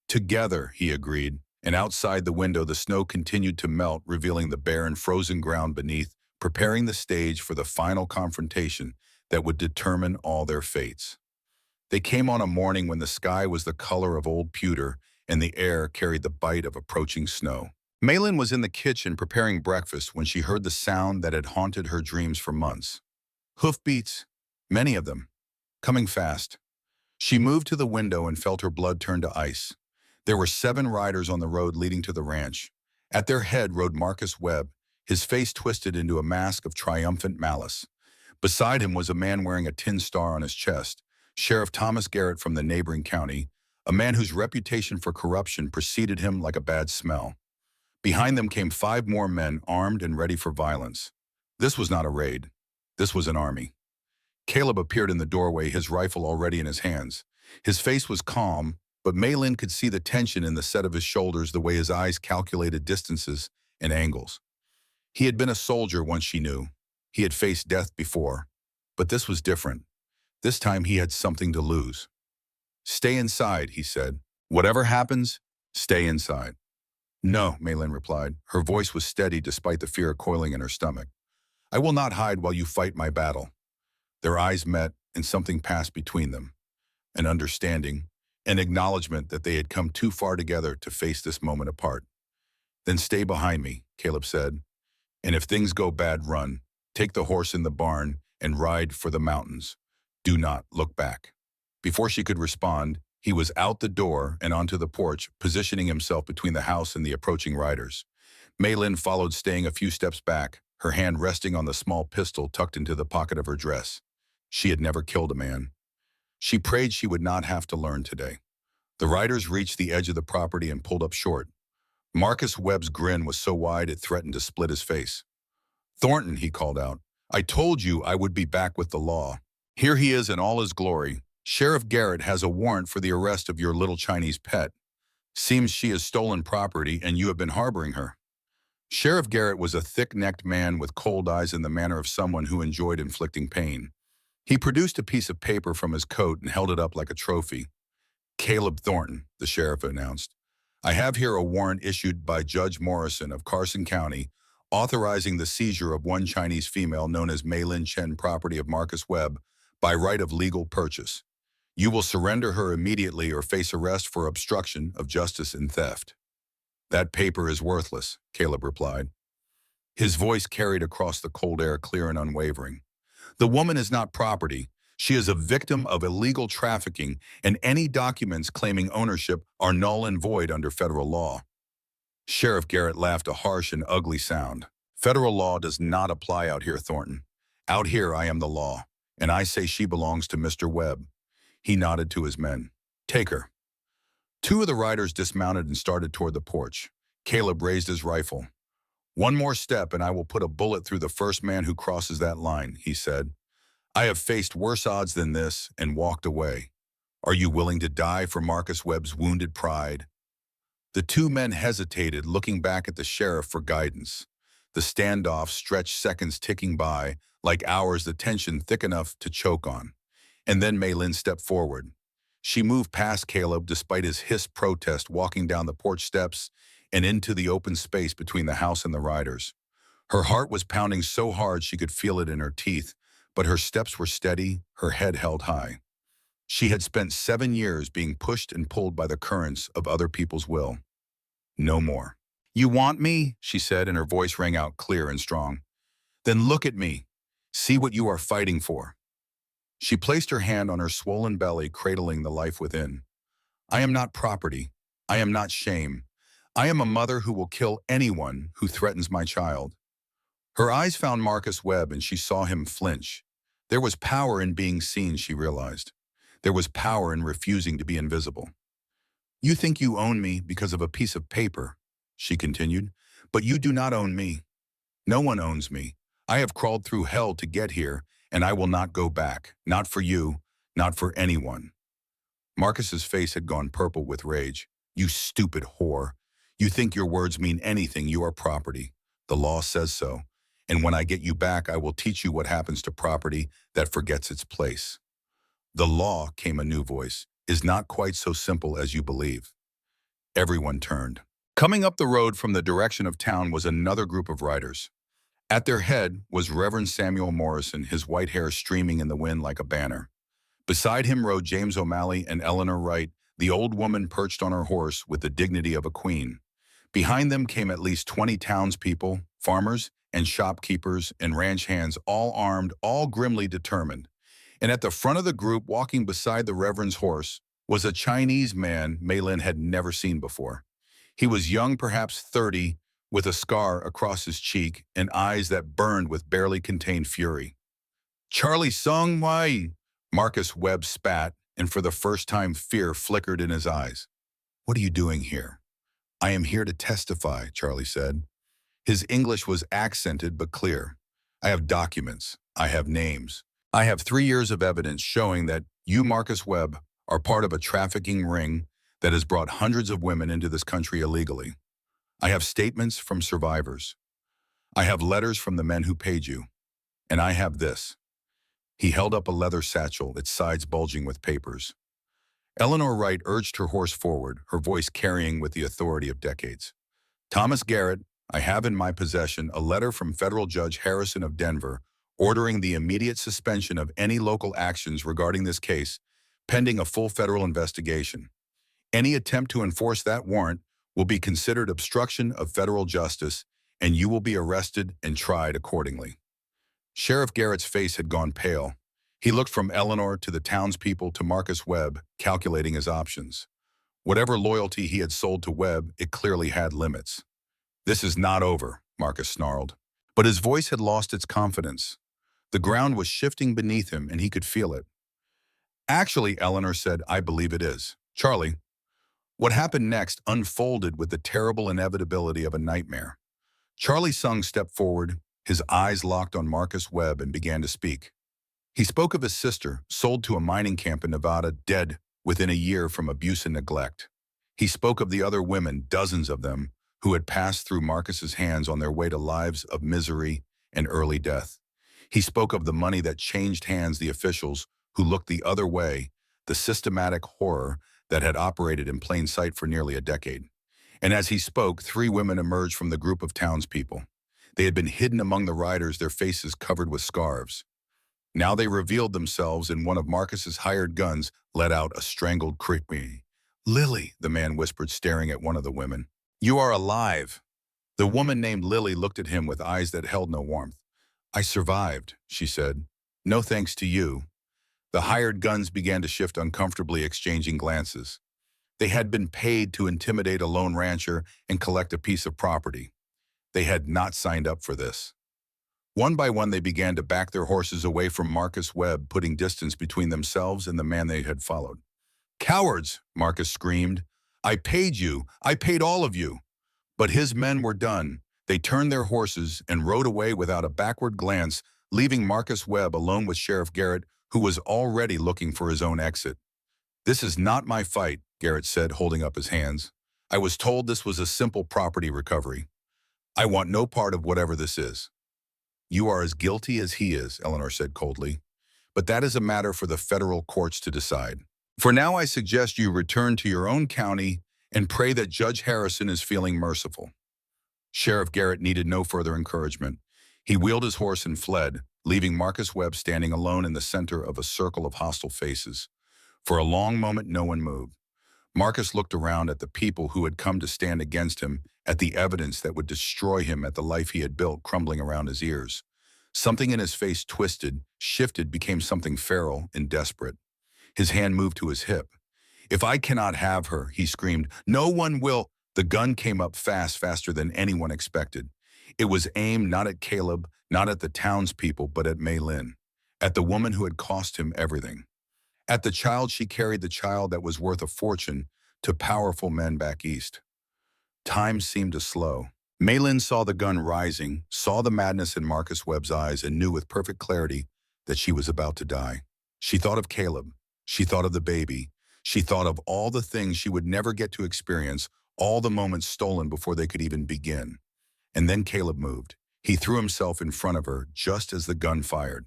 "Together," he agreed, and outside the window the snow continued to melt, revealing the barren, frozen ground beneath, preparing the stage for the final confrontation that would determine all their fates. They came on a morning when the sky was the color of old pewter and the air carried the bite of approaching snow. Malin was in the kitchen preparing breakfast when she heard the sound that had haunted her dreams for months. Hoofbeats, many of them, coming fast. She moved to the window and felt her blood turn to ice. There were 7 riders on the road leading to the ranch. At their head rode Marcus Webb, his face twisted into a mask of triumphant malice. Beside him was a man wearing a tin star on his chest, Sheriff Thomas Garrett from the neighboring county, a man whose reputation for corruption preceded him like a bad smell. Behind them came 5 more men armed and ready for violence. This was not a raid. This was an army. Caleb appeared in the doorway, his rifle already in his hands. His face was calm, but Malin could see the tension in the set of his shoulders, the way his eyes calculated distances and angles. He had been a soldier once, she knew. He had faced death before. But this was different. This time he had something to lose. "Stay inside," he said. "Whatever happens, stay inside." "No," Malin replied. Her voice was steady despite the fear coiling in her stomach. "I will not hide while you fight my battle." Their eyes met, and something passed between them. An understanding, an acknowledgement that they had come too far together to face this moment apart. "Then stay behind me," Caleb said. "And if things go bad, run. Take the horse in the barn and ride for the mountains. Do not look back." Before she could respond, he was out the door and onto the porch, positioning himself between the house and the approaching riders. Malin followed, staying a few steps back, her hand resting on the small pistol tucked into the pocket of her dress. She had never killed a man. She prayed she would not have to learn today. The riders reached the edge of the property and pulled up short. Marcus Webb's grin was so wide it threatened to split his face. "Thornton," he called out, "I told you I would be back with the law. Here he is in all his glory. Sheriff Garrett has a warrant for the arrest of your little Chinese pet. Seems she has stolen property and you have been harboring her." Sheriff Garrett was a thick-necked man with cold eyes in the manner of someone who enjoyed inflicting pain. He produced a piece of paper from his coat and held it up like a trophy. "Caleb Thornton," the sheriff announced. "I have here a warrant issued by Judge Morrison of Carson County authorizing the seizure of one Chinese female known as Malin Chen, property of Marcus Webb, by right of legal purchase. You will surrender her immediately or face arrest for obstruction of justice and theft." "That paper is worthless," Caleb replied. His voice carried across the cold air, clear and unwavering. "The woman is not property. She is a victim of illegal trafficking, and any documents claiming ownership are null and void under federal law." Sheriff Garrett laughed, a harsh and ugly sound. "Federal law does not apply out here, Thornton. Out here I am the law, and I say she belongs to Mr. Webb." He nodded to his men. "Take her." 2 of the riders dismounted and started toward the porch. Caleb raised his rifle. "One more step and I will put a bullet through the first man who crosses that line," he said. "I have faced worse odds than this and walked away. Are you willing to die for Marcus Webb's wounded pride?" The 2 men hesitated, looking back at the sheriff for guidance. The standoff stretched, seconds ticking by, like hours, the tension thick enough to choke on. And then Malin stepped forward. She moved past Caleb despite his hissed protest, walking down the porch steps and into the open space between the house and the riders. Her heart was pounding so hard she could feel it in her teeth, but her steps were steady, her head held high. She had spent 7 years being pushed and pulled by the currents of other people's will. No more. "You want me?" she said, and her voice rang out clear and strong. "Then look at me. See what you are fighting for." She placed her hand on her swollen belly, cradling the life within. "I am not property. I am not shame. I am a mother who will kill anyone who threatens my child." Her eyes found Marcus Webb, and she saw him flinch. There was power in being seen, she realized. There was power in refusing to be invisible. "You think you own me because of a piece of paper," she continued, "but you do not own me. No one owns me. I have crawled through hell to get here, and I will not go back. Not for you, not for anyone." Marcus's face had gone purple with rage. "You stupid whore. You think your words mean anything. You are property. The law says so. And when I get you back, I will teach you what happens to property that forgets its place." "The law," came a new voice, "is not quite so simple as you believe." Everyone turned. Coming up the road from the direction of town was another group of riders. At their head was Reverend Samuel Morrison, his white hair streaming in the wind like a banner. Beside him rode James O'Malley and Eleanor Wright, the old woman perched on her horse with the dignity of a queen. Behind them came at least 20 townspeople, farmers, and shopkeepers and ranch hands, all armed, all grimly determined. And at the front of the group, walking beside the Reverend's horse, was a Chinese man Maylin had never seen before. He was young, perhaps 30, with a scar across his cheek and eyes that burned with barely contained fury. "Charlie Sung Wai!" Marcus Webb spat, and for the first time fear flickered in his eyes. "What are you doing here?" "I am here to testify," Charlie said. His English was accented but clear. "I have documents. I have names. I have 3 years of evidence showing that you, Marcus Webb, are part of a trafficking ring that has brought hundreds of women into this country illegally. I have statements from survivors. I have letters from the men who paid you. And I have this." He held up a leather satchel, its sides bulging with papers. Eleanor Wright urged her horse forward, her voice carrying with the authority of decades. "Thomas Garrett, I have in my possession a letter from Federal Judge Harrison of Denver ordering the immediate suspension of any local actions regarding this case, pending a full federal investigation. Any attempt to enforce that warrant will be considered obstruction of federal justice, and you will be arrested and tried accordingly." Sheriff Garrett's face had gone pale. He looked from Eleanor to the townspeople to Marcus Webb, calculating his options. Whatever loyalty he had sold to Webb, it clearly had limits. "This is not over," Marcus snarled. But his voice had lost its confidence. The ground was shifting beneath him, and he could feel it. "Actually," Eleanor said, "I believe it is. Charlie." What happened next unfolded with the terrible inevitability of a nightmare. Charlie Sung stepped forward, his eyes locked on Marcus Webb, and began to speak. He spoke of his sister, sold to a mining camp in Nevada, dead within a year from abuse and neglect. He spoke of the other women, dozens of them, who had passed through Marcus's hands on their way to lives of misery and early death. He spoke of the money that changed hands, the officials who looked the other way, the systematic horror that had operated in plain sight for nearly a decade. And as he spoke, 3 women emerged from the group of townspeople. They had been hidden among the riders, their faces covered with scarves. Now they revealed themselves, and one of Marcus's hired guns let out a strangled cry. "Lily," the man whispered, staring at one of the women. "You are alive." The woman named Lily looked at him with eyes that held no warmth. "I survived," she said. "No thanks to you." The hired guns began to shift uncomfortably, exchanging glances. They had been paid to intimidate a lone rancher and collect a piece of property. They had not signed up for this. One by one, they began to back their horses away from Marcus Webb, putting distance between themselves and the man they had followed. "Cowards!" Marcus screamed. "I paid you. I paid all of you." But his men were done. They turned their horses and rode away without a backward glance, leaving Marcus Webb alone with Sheriff Garrett, who was already looking for his own exit. "This is not my fight," Garrett said, holding up his hands. "I was told this was a simple property recovery. I want no part of whatever this is." "You are as guilty as he is," Eleanor said coldly. "But that is a matter for the federal courts to decide. For now, I suggest you return to your own county and pray that Judge Harrison is feeling merciful." Sheriff Garrett needed no further encouragement. He wheeled his horse and fled, leaving Marcus Webb standing alone in the center of a circle of hostile faces. For a long moment, no one moved. Marcus looked around at the people who had come to stand against him, at the evidence that would destroy him, at the life he had built crumbling around his ears. Something in his face twisted, shifted, became something feral and desperate. His hand moved to his hip. "If I cannot have her," he screamed, "no one will." The gun came up fast, faster than anyone expected. It was aimed not at Caleb, not at the townspeople, but at Maylin, at the woman who had cost him everything. At the child she carried, the child that was worth a fortune to powerful men back east. Time seemed to slow. Maylin saw the gun rising, saw the madness in Marcus Webb's eyes, and knew with perfect clarity that she was about to die. She thought of Caleb. She thought of the baby. She thought of all the things she would never get to experience, all the moments stolen before they could even begin. And then Caleb moved. He threw himself in front of her just as the gun fired.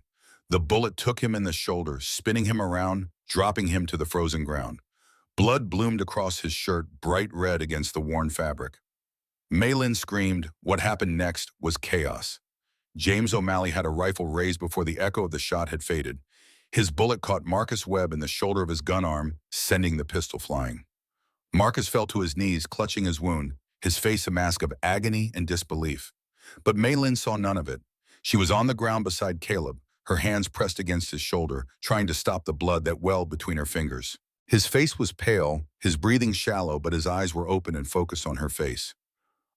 The bullet took him in the shoulder, spinning him around, dropping him to the frozen ground. Blood bloomed across his shirt, bright red against the worn fabric. Maylin screamed. What happened next was chaos. James O'Malley had a rifle raised before the echo of the shot had faded. His bullet caught Marcus Webb in the shoulder of his gun arm, sending the pistol flying. Marcus fell to his knees, clutching his wound, his face a mask of agony and disbelief. But Maylin saw none of it. She was on the ground beside Caleb, her hands pressed against his shoulder, trying to stop the blood that welled between her fingers. His face was pale, his breathing shallow, but his eyes were open and focused on her face.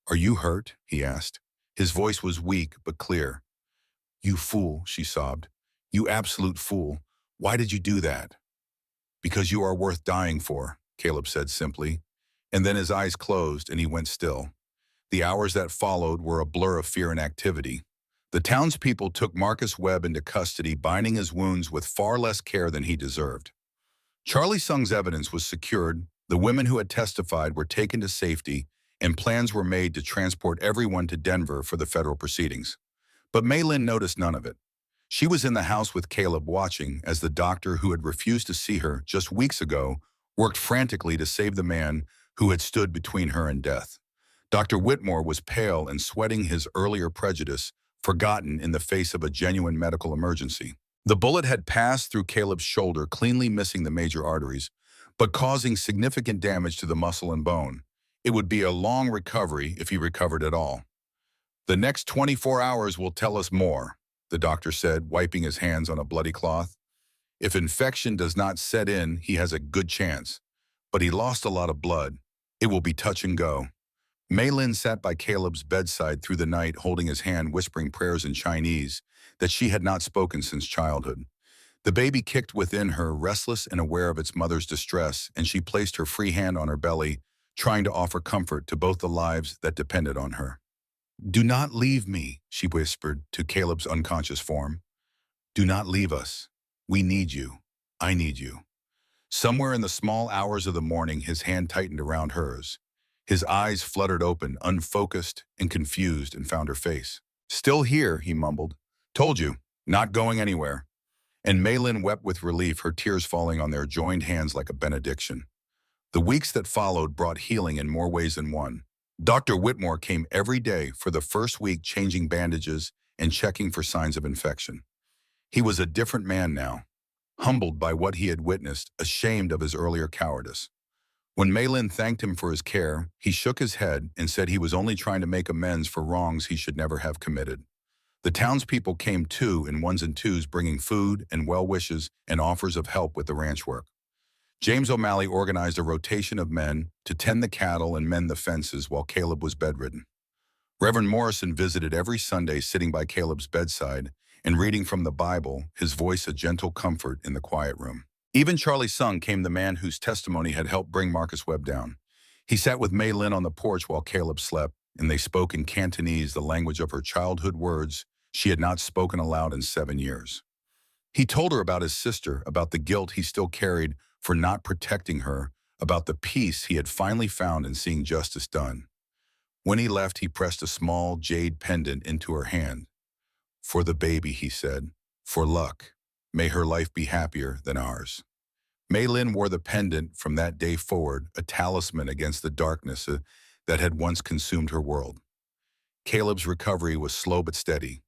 "Are you hurt?" he asked. His voice was weak but clear. "You fool," she sobbed. "You absolute fool. Why did you do that?" "Because you are worth dying for," Caleb said simply. And then his eyes closed and he went still. The hours that followed were a blur of fear and activity. The townspeople took Marcus Webb into custody, binding his wounds with far less care than he deserved. Charlie Sung's evidence was secured, the women who had testified were taken to safety, and plans were made to transport everyone to Denver for the federal proceedings. But Maylin noticed none of it. She was in the house with Caleb, watching as the doctor who had refused to see her just weeks ago worked frantically to save the man who had stood between her and death. Dr. Whitmore was pale and sweating, his earlier prejudice forgotten in the face of a genuine medical emergency. The bullet had passed through Caleb's shoulder, cleanly missing the major arteries, but causing significant damage to the muscle and bone. It would be a long recovery if he recovered at all. "The next 24 hours will tell us more," the doctor said, wiping his hands on a bloody cloth. "If infection does not set in, he has a good chance. But he lost a lot of blood. It will be touch and go." Maylin sat by Caleb's bedside through the night, holding his hand, whispering prayers in Chinese that she had not spoken since childhood. The baby kicked within her, restless and aware of its mother's distress, and she placed her free hand on her belly, trying to offer comfort to both the lives that depended on her. "Do not leave me," she whispered to Caleb's unconscious form. "Do not leave us. We need you. I need you." Somewhere in the small hours of the morning, his hand tightened around hers. His eyes fluttered open, unfocused and confused, and found her face. "Still here," he mumbled. "Told you, not going anywhere." And Maylin wept with relief, her tears falling on their joined hands like a benediction. The weeks that followed brought healing in more ways than one. Dr. Whitmore came every day for the first week, changing bandages and checking for signs of infection. He was a different man now, humbled by what he had witnessed, ashamed of his earlier cowardice. When Maylin thanked him for his care, he shook his head and said he was only trying to make amends for wrongs he should never have committed. The townspeople came too, in ones and twos, bringing food and well wishes and offers of help with the ranch work. James O'Malley organized a rotation of men to tend the cattle and mend the fences while Caleb was bedridden. Reverend Morrison visited every Sunday, sitting by Caleb's bedside and reading from the Bible, his voice a gentle comfort in the quiet room. Even Charlie Sung came, the man whose testimony had helped bring Marcus Webb down. He sat with Maylin on the porch while Caleb slept, and they spoke in Cantonese, the language of her childhood, words she had not spoken aloud in 7 years. He told her about his sister, about the guilt he still carried for not protecting her, about the peace he had finally found in seeing justice done. When he left, he pressed a small jade pendant into her hand. "For the baby," he said, "for luck. May her life be happier than ours." Maylin wore the pendant from that day forward, a talisman against the darkness that had once consumed her world. Caleb's recovery was slow but steady.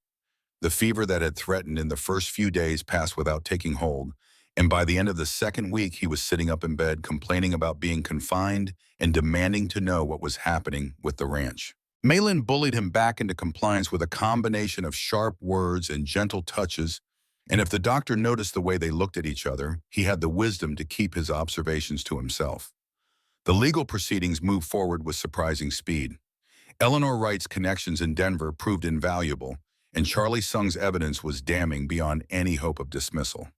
The fever that had threatened in the first few days passed without taking hold, and by the end of the second week, he was sitting up in bed, complaining about being confined and demanding to know what was happening with the ranch. Maylin bullied him back into compliance with a combination of sharp words and gentle touches, and if the doctor noticed the way they looked at each other, he had the wisdom to keep his observations to himself. The legal proceedings moved forward with surprising speed. Eleanor Wright's connections in Denver proved invaluable, and Charlie Sung's evidence was damning beyond any hope of dismissal.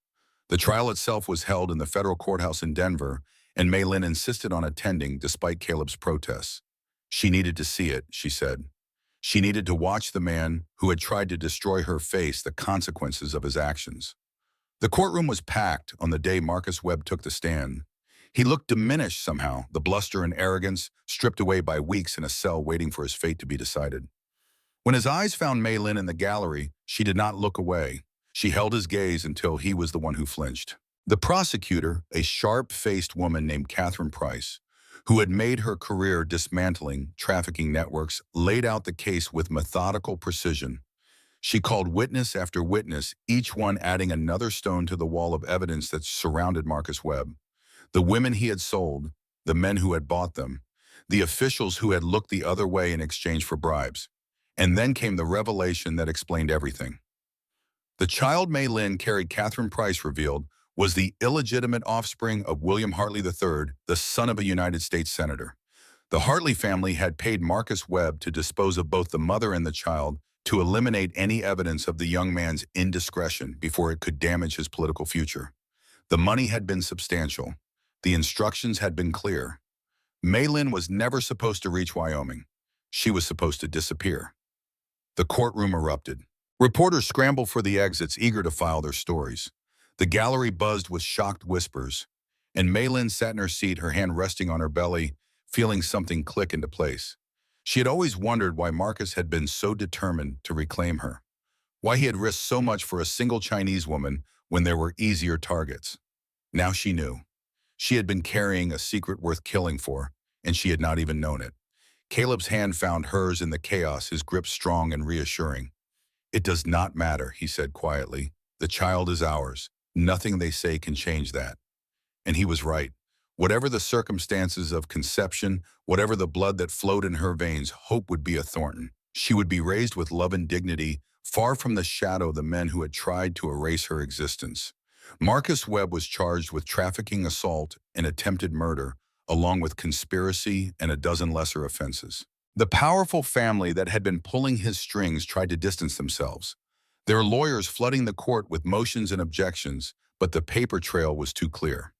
The trial itself was held in the federal courthouse in Denver, and Maylin insisted on attending despite Caleb's protests. She needed to see it, she said. She needed to watch the man who had tried to destroy her face the consequences of his actions. The courtroom was packed on the day Marcus Webb took the stand. He looked diminished somehow, the bluster and arrogance stripped away by weeks in a cell waiting for his fate to be decided. When his eyes found Maylin in the gallery, she did not look away. She held his gaze until he was the one who flinched. The prosecutor, a sharp-faced woman named Catherine Price, who had made her career dismantling trafficking networks, laid out the case with methodical precision. She called witness after witness, each one adding another stone to the wall of evidence that surrounded Marcus Webb. The women he had sold, the men who had bought them, the officials who had looked the other way in exchange for bribes. And then came the revelation that explained everything. The child May Lynn carried, Catherine Price revealed, was the illegitimate offspring of William Hartley III, the son of a United States senator. The Hartley family had paid Marcus Webb to dispose of both the mother and the child to eliminate any evidence of the young man's indiscretion before it could damage his political future. The money had been substantial. The instructions had been clear. May Lynn was never supposed to reach Wyoming. She was supposed to disappear. The courtroom erupted. Reporters scrambled for the exits, eager to file their stories. The gallery buzzed with shocked whispers, and May Lynn sat in her seat, her hand resting on her belly, feeling something click into place. She had always wondered why Marcus had been so determined to reclaim her, why he had risked so much for a single Chinese woman when there were easier targets. Now she knew. She had been carrying a secret worth killing for, and she had not even known it. Caleb's hand found hers in the chaos, his grip strong and reassuring. "It does not matter," he said quietly. "The child is ours. Nothing they say can change that." And he was right. Whatever the circumstances of conception, whatever the blood that flowed in her veins, hope would be a Thornton. She would be raised with love and dignity, far from the shadow of the men who had tried to erase her existence. Marcus Webb was charged with trafficking, assault, and attempted murder, along with conspiracy and a dozen lesser offenses. The powerful family that had been pulling his strings tried to distance themselves, their lawyers flooding the court with motions and objections, but the paper trail was too clear.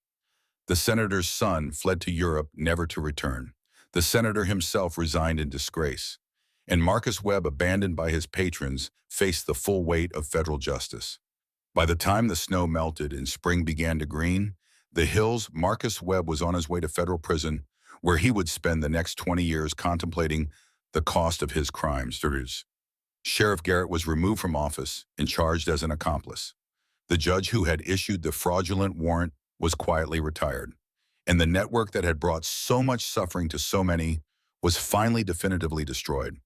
The senator's son fled to Europe, never to return. The senator himself resigned in disgrace. And Marcus Webb, abandoned by his patrons, faced the full weight of federal justice. By the time the snow melted and spring began to green, the hills, Marcus Webb was on his way to federal prison, where he would spend the next 20 years contemplating the cost of his crimes. Sheriff Garrett was removed from office and charged as an accomplice. The judge who had issued the fraudulent warrant was quietly retired, and the network that had brought so much suffering to so many was finally definitively destroyed.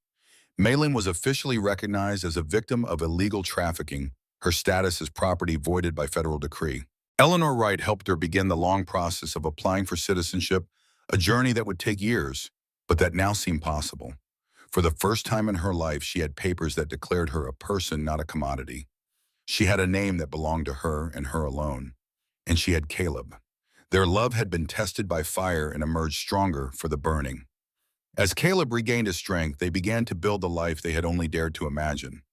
May Lynn was officially recognized as a victim of illegal trafficking, her status as property voided by federal decree. Eleanor Wright helped her begin the long process of applying for citizenship, a journey that would take years, but that now seemed possible. For the first time in her life, she had papers that declared her a person, not a commodity. She had a name that belonged to her and her alone. And she had Caleb. Their love had been tested by fire and emerged stronger for the burning. As Caleb regained his strength, they began to build the life they had only dared to imagine.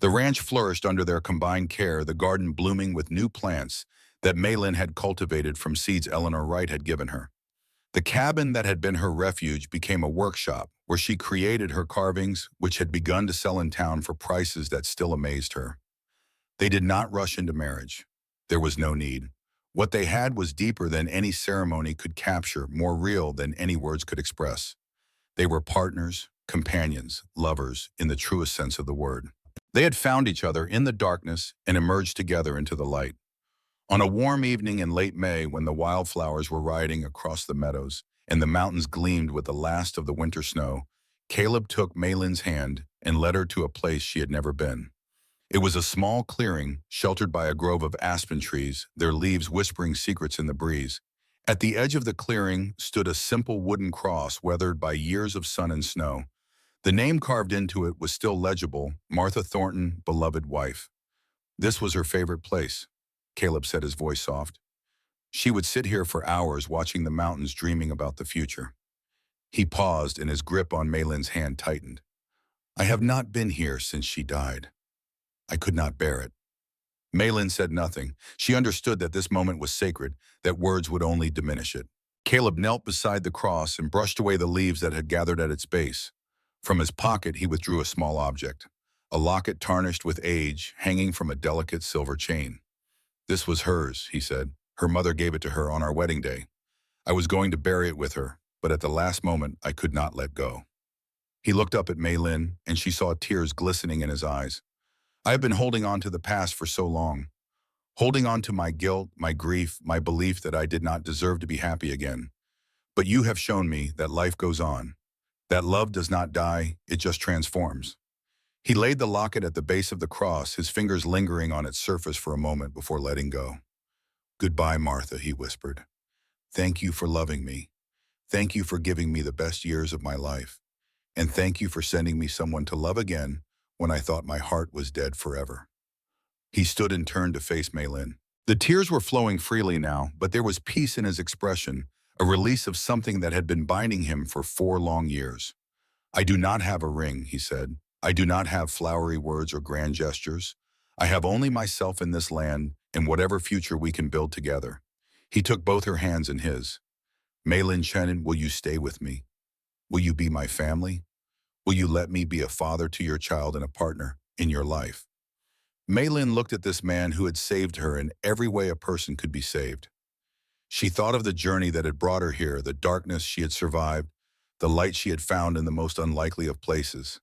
The ranch flourished under their combined care, the garden blooming with new plants that May Lynn had cultivated from seeds Eleanor Wright had given her. The cabin that had been her refuge became a workshop where she created her carvings, which had begun to sell in town for prices that still amazed her. They did not rush into marriage. There was no need. What they had was deeper than any ceremony could capture, more real than any words could express. They were partners, companions, lovers, in the truest sense of the word. They had found each other in the darkness and emerged together into the light. On a warm evening in late May, when the wildflowers were riding across the meadows and the mountains gleamed with the last of the winter snow, Caleb took May Lynn's hand and led her to a place she had never been. It was a small clearing, sheltered by a grove of aspen trees, their leaves whispering secrets in the breeze. At the edge of the clearing stood a simple wooden cross weathered by years of sun and snow. The name carved into it was still legible: Martha Thornton, beloved wife. This was her favorite place, Caleb said, his voice soft. She would sit here for hours watching the mountains, dreaming about the future. He paused and his grip on May Lynn's hand tightened. "I have not been here since she died. I could not bear it." May Lynn said nothing. She understood that this moment was sacred, that words would only diminish it. Caleb knelt beside the cross and brushed away the leaves that had gathered at its base. From his pocket, he withdrew a small object, a locket tarnished with age, hanging from a delicate silver chain. "This was hers," he said. "Her mother gave it to her on our wedding day. I was going to bury it with her, but at the last moment, I could not let go." He looked up at May Lynn, and she saw tears glistening in his eyes. "I have been holding on to the past for so long, holding on to my guilt, my grief, my belief that I did not deserve to be happy again. But you have shown me that life goes on, that love does not die, it just transforms." He laid the locket at the base of the cross, his fingers lingering on its surface for a moment before letting go. "Goodbye, Martha," he whispered. "Thank you for loving me. Thank you for giving me the best years of my life. And thank you for sending me someone to love again when I thought my heart was dead forever." He stood and turned to face Maylin. The tears were flowing freely now, but there was peace in his expression, a release of something that had been binding him for 4 long years. "I do not have a ring," he said. "I do not have flowery words or grand gestures. I have only myself in this land and whatever future we can build together." He took both her hands in his. "Maylin Chenin, will you stay with me? Will you be my family? Will you let me be a father to your child and a partner in your life?" Maylin looked at this man who had saved her in every way a person could be saved. She thought of the journey that had brought her here, the darkness she had survived, the light she had found in the most unlikely of places.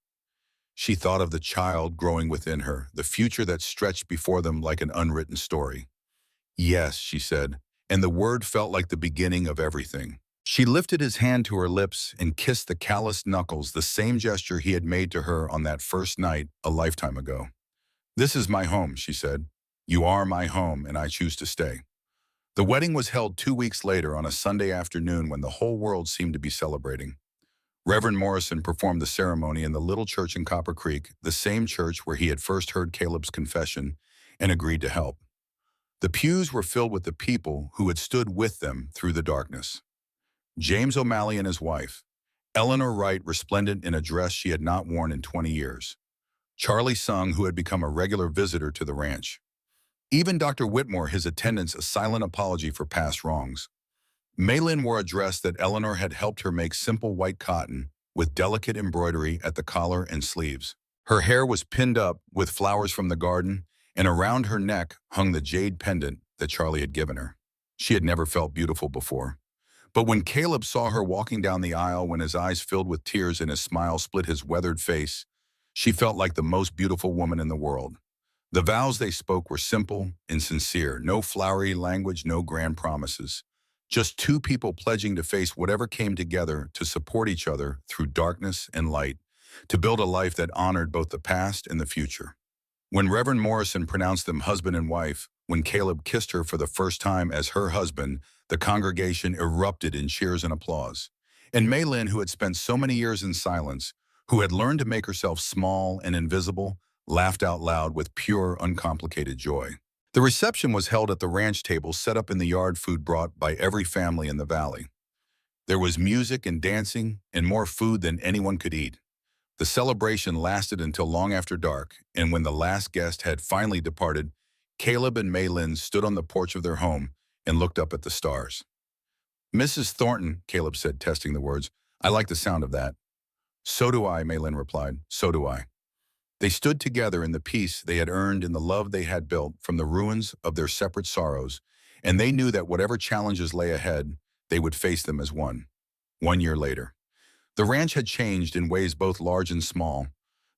She thought of the child growing within her, the future that stretched before them like an unwritten story. "Yes," she said, and the word felt like the beginning of everything. She lifted his hand to her lips and kissed the calloused knuckles, the same gesture he had made to her on that first night a lifetime ago. "This is my home," she said. "You are my home, and I choose to stay." The wedding was held 2 weeks later on a Sunday afternoon when the whole world seemed to be celebrating. Reverend Morrison performed the ceremony in the little church in Copper Creek, the same church where he had first heard Caleb's confession and agreed to help. The pews were filled with the people who had stood with them through the darkness. James O'Malley and his wife, Eleanor Wright, resplendent in a dress she had not worn in 20 years. Charlie Sung, who had become a regular visitor to the ranch. Even Dr. Whitmore, his attendants, a silent apology for past wrongs. Maylin wore a dress that Eleanor had helped her make, simple white cotton, with delicate embroidery at the collar and sleeves. Her hair was pinned up with flowers from the garden, and around her neck hung the jade pendant that Charlie had given her. She had never felt beautiful before. But when Caleb saw her walking down the aisle, when his eyes filled with tears and his smile split his weathered face, she felt like the most beautiful woman in the world. The vows they spoke were simple and sincere, no flowery language, no grand promises. Just two people pledging to face whatever came together, to support each other through darkness and light, to build a life that honored both the past and the future. When Reverend Morrison pronounced them husband and wife, when Caleb kissed her for the first time as her husband, the congregation erupted in cheers and applause. And Maylin, who had spent so many years in silence, who had learned to make herself small and invisible, laughed out loud with pure, uncomplicated joy. The reception was held at the ranch table set up in the yard, food brought by every family in the valley. There was music and dancing and more food than anyone could eat. The celebration lasted until long after dark, and when the last guest had finally departed, Caleb and Maylin stood on the porch of their home and looked up at the stars. "Mrs. Thornton," Caleb said, testing the words. "I like the sound of that." "So do I," Maylin replied. "So do I." They stood together in the peace they had earned, in the love they had built from the ruins of their separate sorrows, and they knew that whatever challenges lay ahead, they would face them as one. 1 year later. The ranch had changed in ways both large and small.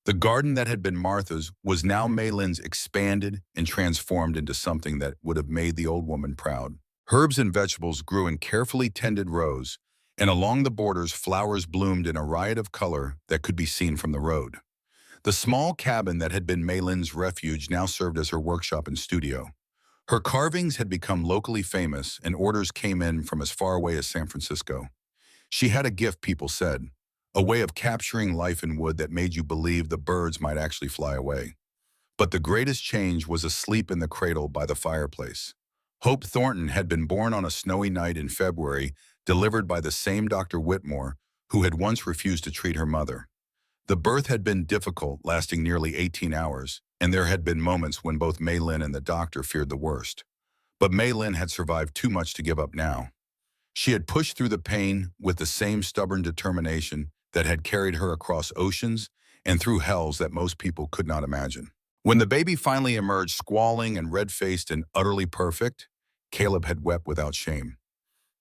The garden that had been Martha's was now Maylin's, expanded and transformed into something that would have made the old woman proud. Herbs and vegetables grew in carefully tended rows, and along the borders flowers bloomed in a riot of color that could be seen from the road. The small cabin that had been Maylin's refuge now served as her workshop and studio. Her carvings had become locally famous, and orders came in from as far away as San Francisco. She had a gift, people said, a way of capturing life in wood that made you believe the birds might actually fly away. But the greatest change was asleep in the cradle by the fireplace. Hope Thornton had been born on a snowy night in February, delivered by the same Dr. Whitmore who had once refused to treat her mother. The birth had been difficult, lasting nearly 18 hours, and there had been moments when both Maylin and the doctor feared the worst. But Maylin had survived too much to give up now. She had pushed through the pain with the same stubborn determination that had carried her across oceans and through hells that most people could not imagine. When the baby finally emerged, squalling and red-faced and utterly perfect, Caleb had wept without shame.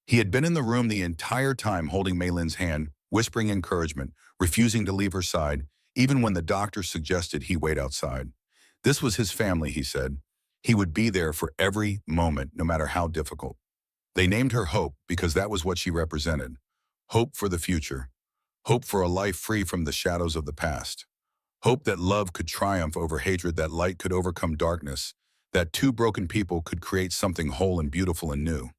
He had been in the room the entire time, holding Maylin's hand, whispering encouragement, refusing to leave her side, even when the doctor suggested he wait outside. This was his family, he said. He would be there for every moment, no matter how difficult. They named her Hope because that was what she represented. Hope for the future. Hope for a life free from the shadows of the past. Hope that love could triumph over hatred, that light could overcome darkness, that two broken people could create something whole and beautiful and new.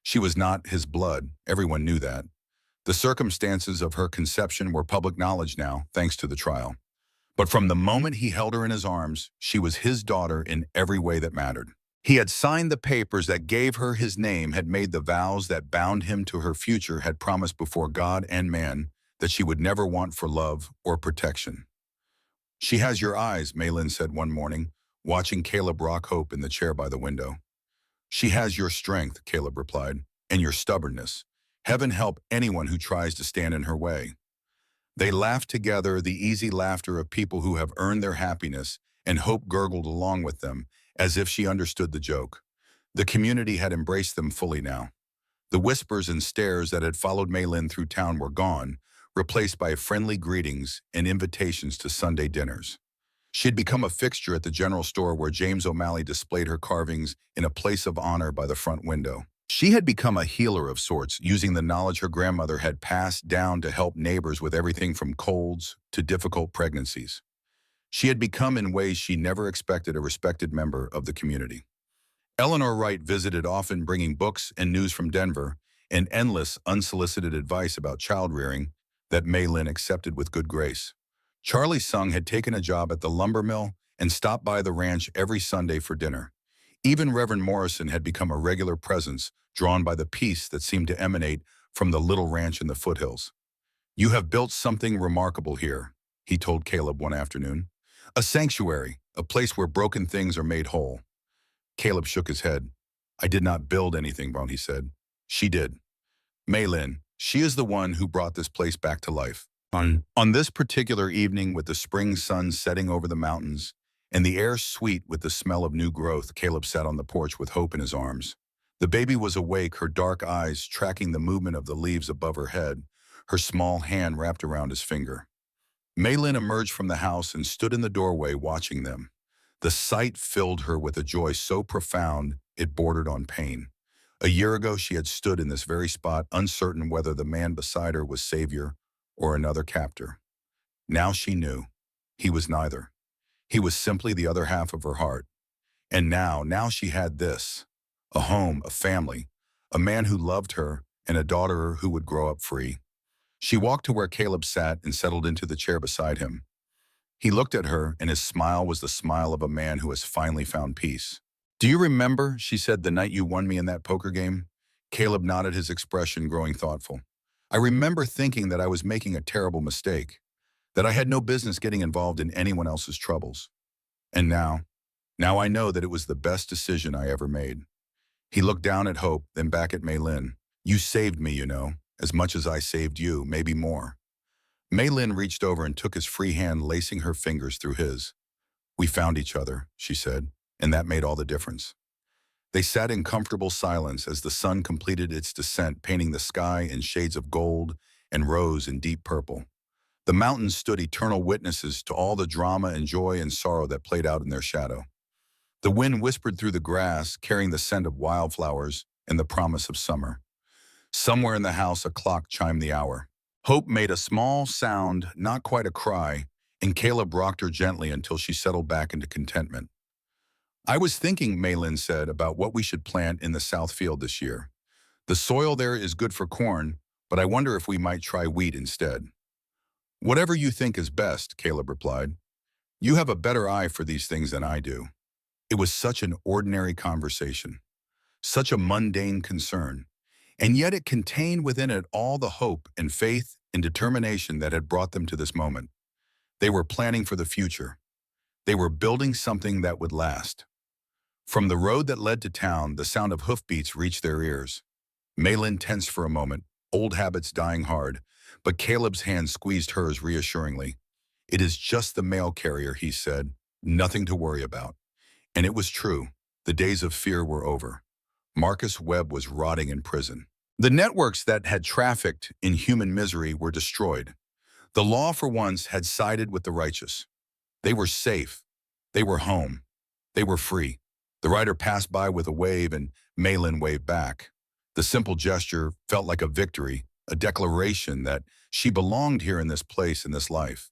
She was not his blood, everyone knew that. The circumstances of her conception were public knowledge now, thanks to the trial. But from the moment he held her in his arms, she was his daughter in every way that mattered. He had signed the papers that gave her his name, had made the vows that bound him to her future, had promised before God and man that she would never want for love or protection. "She has your eyes," Maylin said one morning, watching Caleb rock Hope in the chair by the window. "She has your strength," Caleb replied, "and your stubbornness. Heaven help anyone who tries to stand in her way." They laughed together, the easy laughter of people who have earned their happiness, and Hope gurgled along with them, as if she understood the joke. The community had embraced them fully now. The whispers and stares that had followed Maylin through town were gone, replaced by friendly greetings and invitations to Sunday dinners. She had become a fixture at the general store where James O'Malley displayed her carvings in a place of honor by the front window. She had become a healer of sorts, using the knowledge her grandmother had passed down to help neighbors with everything from colds to difficult pregnancies. She had become, in ways she never expected, a respected member of the community. Eleanor Wright visited often, bringing books and news from Denver and endless unsolicited advice about child-rearing that Maylin accepted with good grace. Charlie Sung had taken a job at the lumber mill and stopped by the ranch every Sunday for dinner. Even Reverend Morrison had become a regular presence, drawn by the peace that seemed to emanate from the little ranch in the foothills. "You have built something remarkable here," he told Caleb one afternoon. "A sanctuary, a place where broken things are made whole." Caleb shook his head. "I did not build anything, Brown," he said. "She did. Maylin, she is the one who brought this place back to life." On this particular evening, with the spring sun setting over the mountains and the air sweet with the smell of new growth, Caleb sat on the porch with Hope in his arms. The baby was awake, her dark eyes tracking the movement of the leaves above her head, her small hand wrapped around his finger. Maylin emerged from the house and stood in the doorway watching them. The sight filled her with a joy so profound it bordered on pain. A year ago, she had stood in this very spot, uncertain whether the man beside her was savior or another captor. Now she knew. He was neither. He was simply the other half of her heart. And now she had this: a home, a family, a man who loved her, and a daughter who would grow up free. She walked to where Caleb sat and settled into the chair beside him. He looked at her, and his smile was the smile of a man who has finally found peace. "Do you remember," she said, "the night you won me in that poker game?" Caleb nodded, his expression growing thoughtful. "I remember thinking that I was making a terrible mistake, that I had no business getting involved in anyone else's troubles. And now I know that it was the best decision I ever made." He looked down at Hope, then back at Maylin. "You saved me, you know, as much as I saved you, maybe more." Maylin reached over and took his free hand, lacing her fingers through his. "We found each other," she said, "and that made all the difference." They sat in comfortable silence as the sun completed its descent, painting the sky in shades of gold and rose and deep purple. The mountains stood eternal witnesses to all the drama and joy and sorrow that played out in their shadow. The wind whispered through the grass, carrying the scent of wildflowers and the promise of summer. Somewhere in the house, a clock chimed the hour. Hope made a small sound, not quite a cry, and Caleb rocked her gently until she settled back into contentment. "I was thinking," Maylin said, "about what we should plant in the south field this year. The soil there is good for corn, but I wonder if we might try wheat instead." "Whatever you think is best," Caleb replied. "You have a better eye for these things than I do." It was such an ordinary conversation, such a mundane concern, and yet it contained within it all the hope and faith and determination that had brought them to this moment. They were planning for the future. They were building something that would last. From the road that led to town, the sound of hoofbeats reached their ears. Maylin tensed for a moment, old habits dying hard, but Caleb's hand squeezed hers reassuringly. "It is just the mail carrier," he said. "Nothing to worry about." And it was true. The days of fear were over. Marcus Webb was rotting in prison. The networks that had trafficked in human misery were destroyed. The law for once had sided with the righteous. They were safe. They were home. They were free. The rider passed by with a wave, and Maylin waved back. The simple gesture felt like a victory, a declaration that she belonged here in this place, in this life.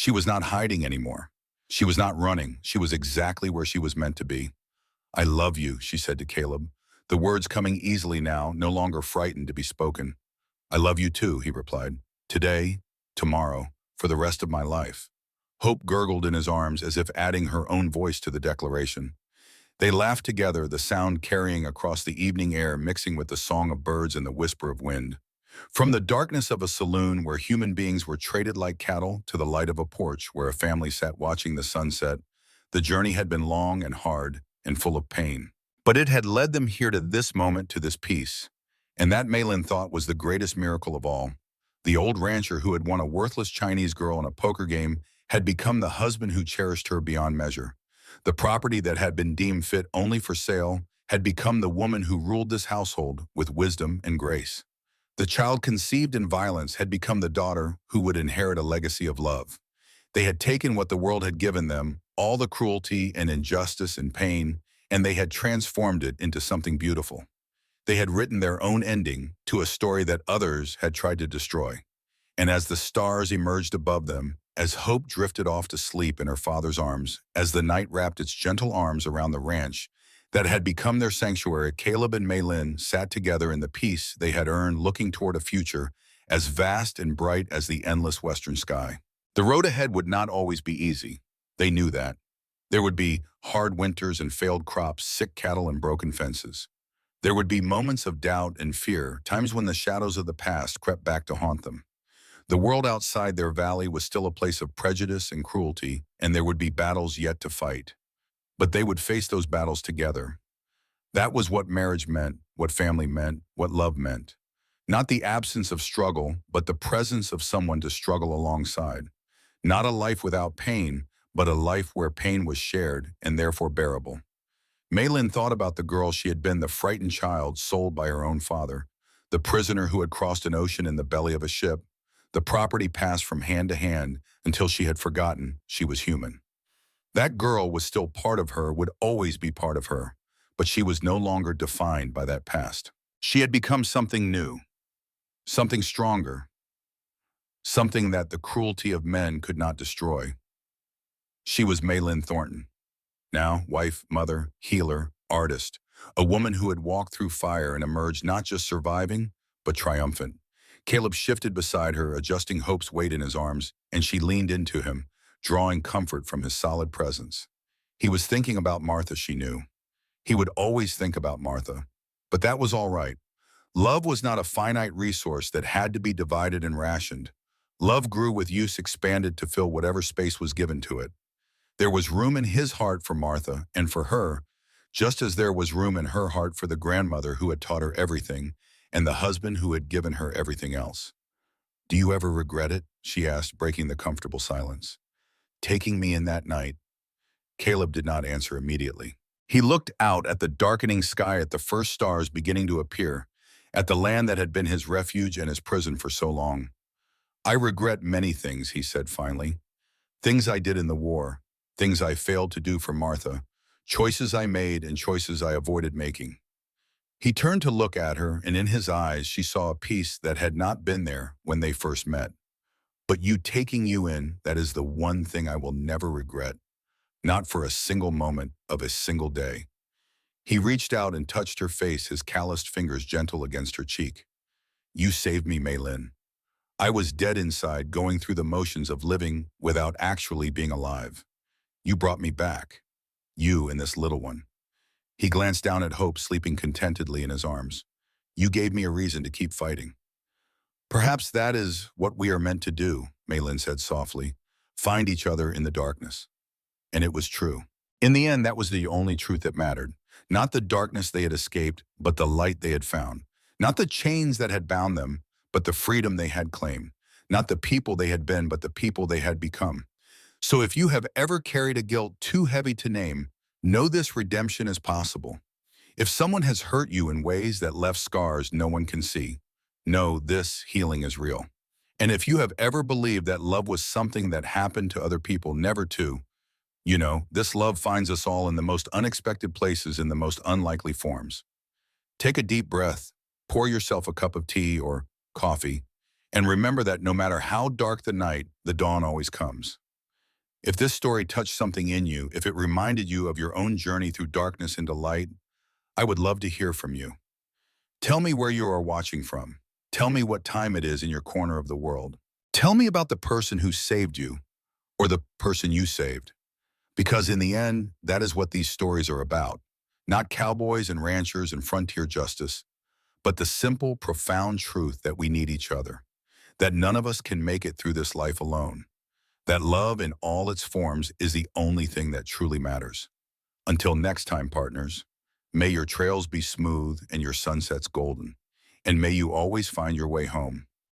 She was not hiding anymore. She was not running. She was exactly where she was meant to be. I love you, she said to Caleb, the words coming easily now, no longer frightened to be spoken. I love you too, he replied. Today, tomorrow, for the rest of my life. Hope gurgled in his arms as if adding her own voice to the declaration. They laughed together, the sound carrying across the evening air, mixing with the song of birds and the whisper of wind. From the darkness of a saloon where human beings were traded like cattle to the light of a porch where a family sat watching the sunset, the journey had been long and hard and full of pain. But it had led them here to this moment, to this peace. And that Malin thought was the greatest miracle of all. The old rancher who had won a worthless Chinese girl in a poker game had become the husband who cherished her beyond measure. The property that had been deemed fit only for sale had become the woman who ruled this household with wisdom and grace. The child conceived in violence had become the daughter who would inherit a legacy of love. They had taken what the world had given them, all the cruelty and injustice and pain, and they had transformed it into something beautiful. They had written their own ending to a story that others had tried to destroy. And as the stars emerged above them, as Hope drifted off to sleep in her father's arms, as the night wrapped its gentle arms around the ranch that had become their sanctuary, Caleb and Maylin sat together in the peace they had earned, looking toward a future as vast and bright as the endless western sky. The road ahead would not always be easy. They knew that. There would be hard winters and failed crops, sick cattle and broken fences. There would be moments of doubt and fear, times when the shadows of the past crept back to haunt them. The world outside their valley was still a place of prejudice and cruelty, and there would be battles yet to fight. But they would face those battles together. That was what marriage meant, what family meant, what love meant. Not the absence of struggle, but the presence of someone to struggle alongside. Not a life without pain, but a life where pain was shared and therefore bearable. Maylin thought about the girl she had been, the frightened child sold by her own father, the prisoner who had crossed an ocean in the belly of a ship, the property passed from hand to hand until she had forgotten she was human. That girl was still part of her, would always be part of her, but she was no longer defined by that past. She had become something new, something stronger, something that the cruelty of men could not destroy. She was Maylin Thornton, now wife, mother, healer, artist, a woman who had walked through fire and emerged not just surviving, but triumphant. Caleb shifted beside her, adjusting Hope's weight in his arms, and she leaned into him, drawing comfort from his solid presence. He was thinking about Martha, she knew. He would always think about Martha. But that was all right. Love was not a finite resource that had to be divided and rationed. Love grew with use, expanded to fill whatever space was given to it. There was room in his heart for Martha and for her, just as there was room in her heart for the grandmother who had taught her everything and the husband who had given her everything else. Do you ever regret it? She asked, breaking the comfortable silence. Taking me in that night? Caleb did not answer immediately. He looked out at the darkening sky, at the first stars beginning to appear, at the land that had been his refuge and his prison for so long. I regret many things, he said finally. Things I did in the war, things I failed to do for Martha, choices I made and choices I avoided making. He turned to look at her, and in his eyes she saw a peace that had not been there when they first met. But you taking you in, that is the one thing I will never regret, not for a single moment of a single day. He reached out and touched her face, his calloused fingers gentle against her cheek. You saved me, Maylin. I was dead inside, going through the motions of living without actually being alive. You brought me back. You and this little one. He glanced down at Hope, sleeping contentedly in his arms. You gave me a reason to keep fighting. Perhaps that is what we are meant to do, Maylin said softly. Find each other in the darkness. And it was true. In the end, that was the only truth that mattered. Not the darkness they had escaped, but the light they had found. Not the chains that had bound them, but the freedom they had claimed. Not the people they had been, but the people they had become. So if you have ever carried a guilt too heavy to name, know this: redemption is possible. If someone has hurt you in ways that left scars no one can see, know this: healing is real. And if you have ever believed that love was something that happened to other people, never to, this love finds us all in the most unexpected places, in the most unlikely forms. Take a deep breath, pour yourself a cup of tea or coffee, and remember that no matter how dark the night, the dawn always comes. If this story touched something in you, if it reminded you of your own journey through darkness into light, I would love to hear from you. Tell me where you are watching from. Tell me what time it is in your corner of the world. Tell me about the person who saved you or the person you saved. Because in the end, that is what these stories are about. Not cowboys and ranchers and frontier justice, but the simple, profound truth that we need each other, that none of us can make it through this life alone, that love in all its forms is the only thing that truly matters. Until next time, partners, may your trails be smooth and your sunsets golden, and may you always find your way home.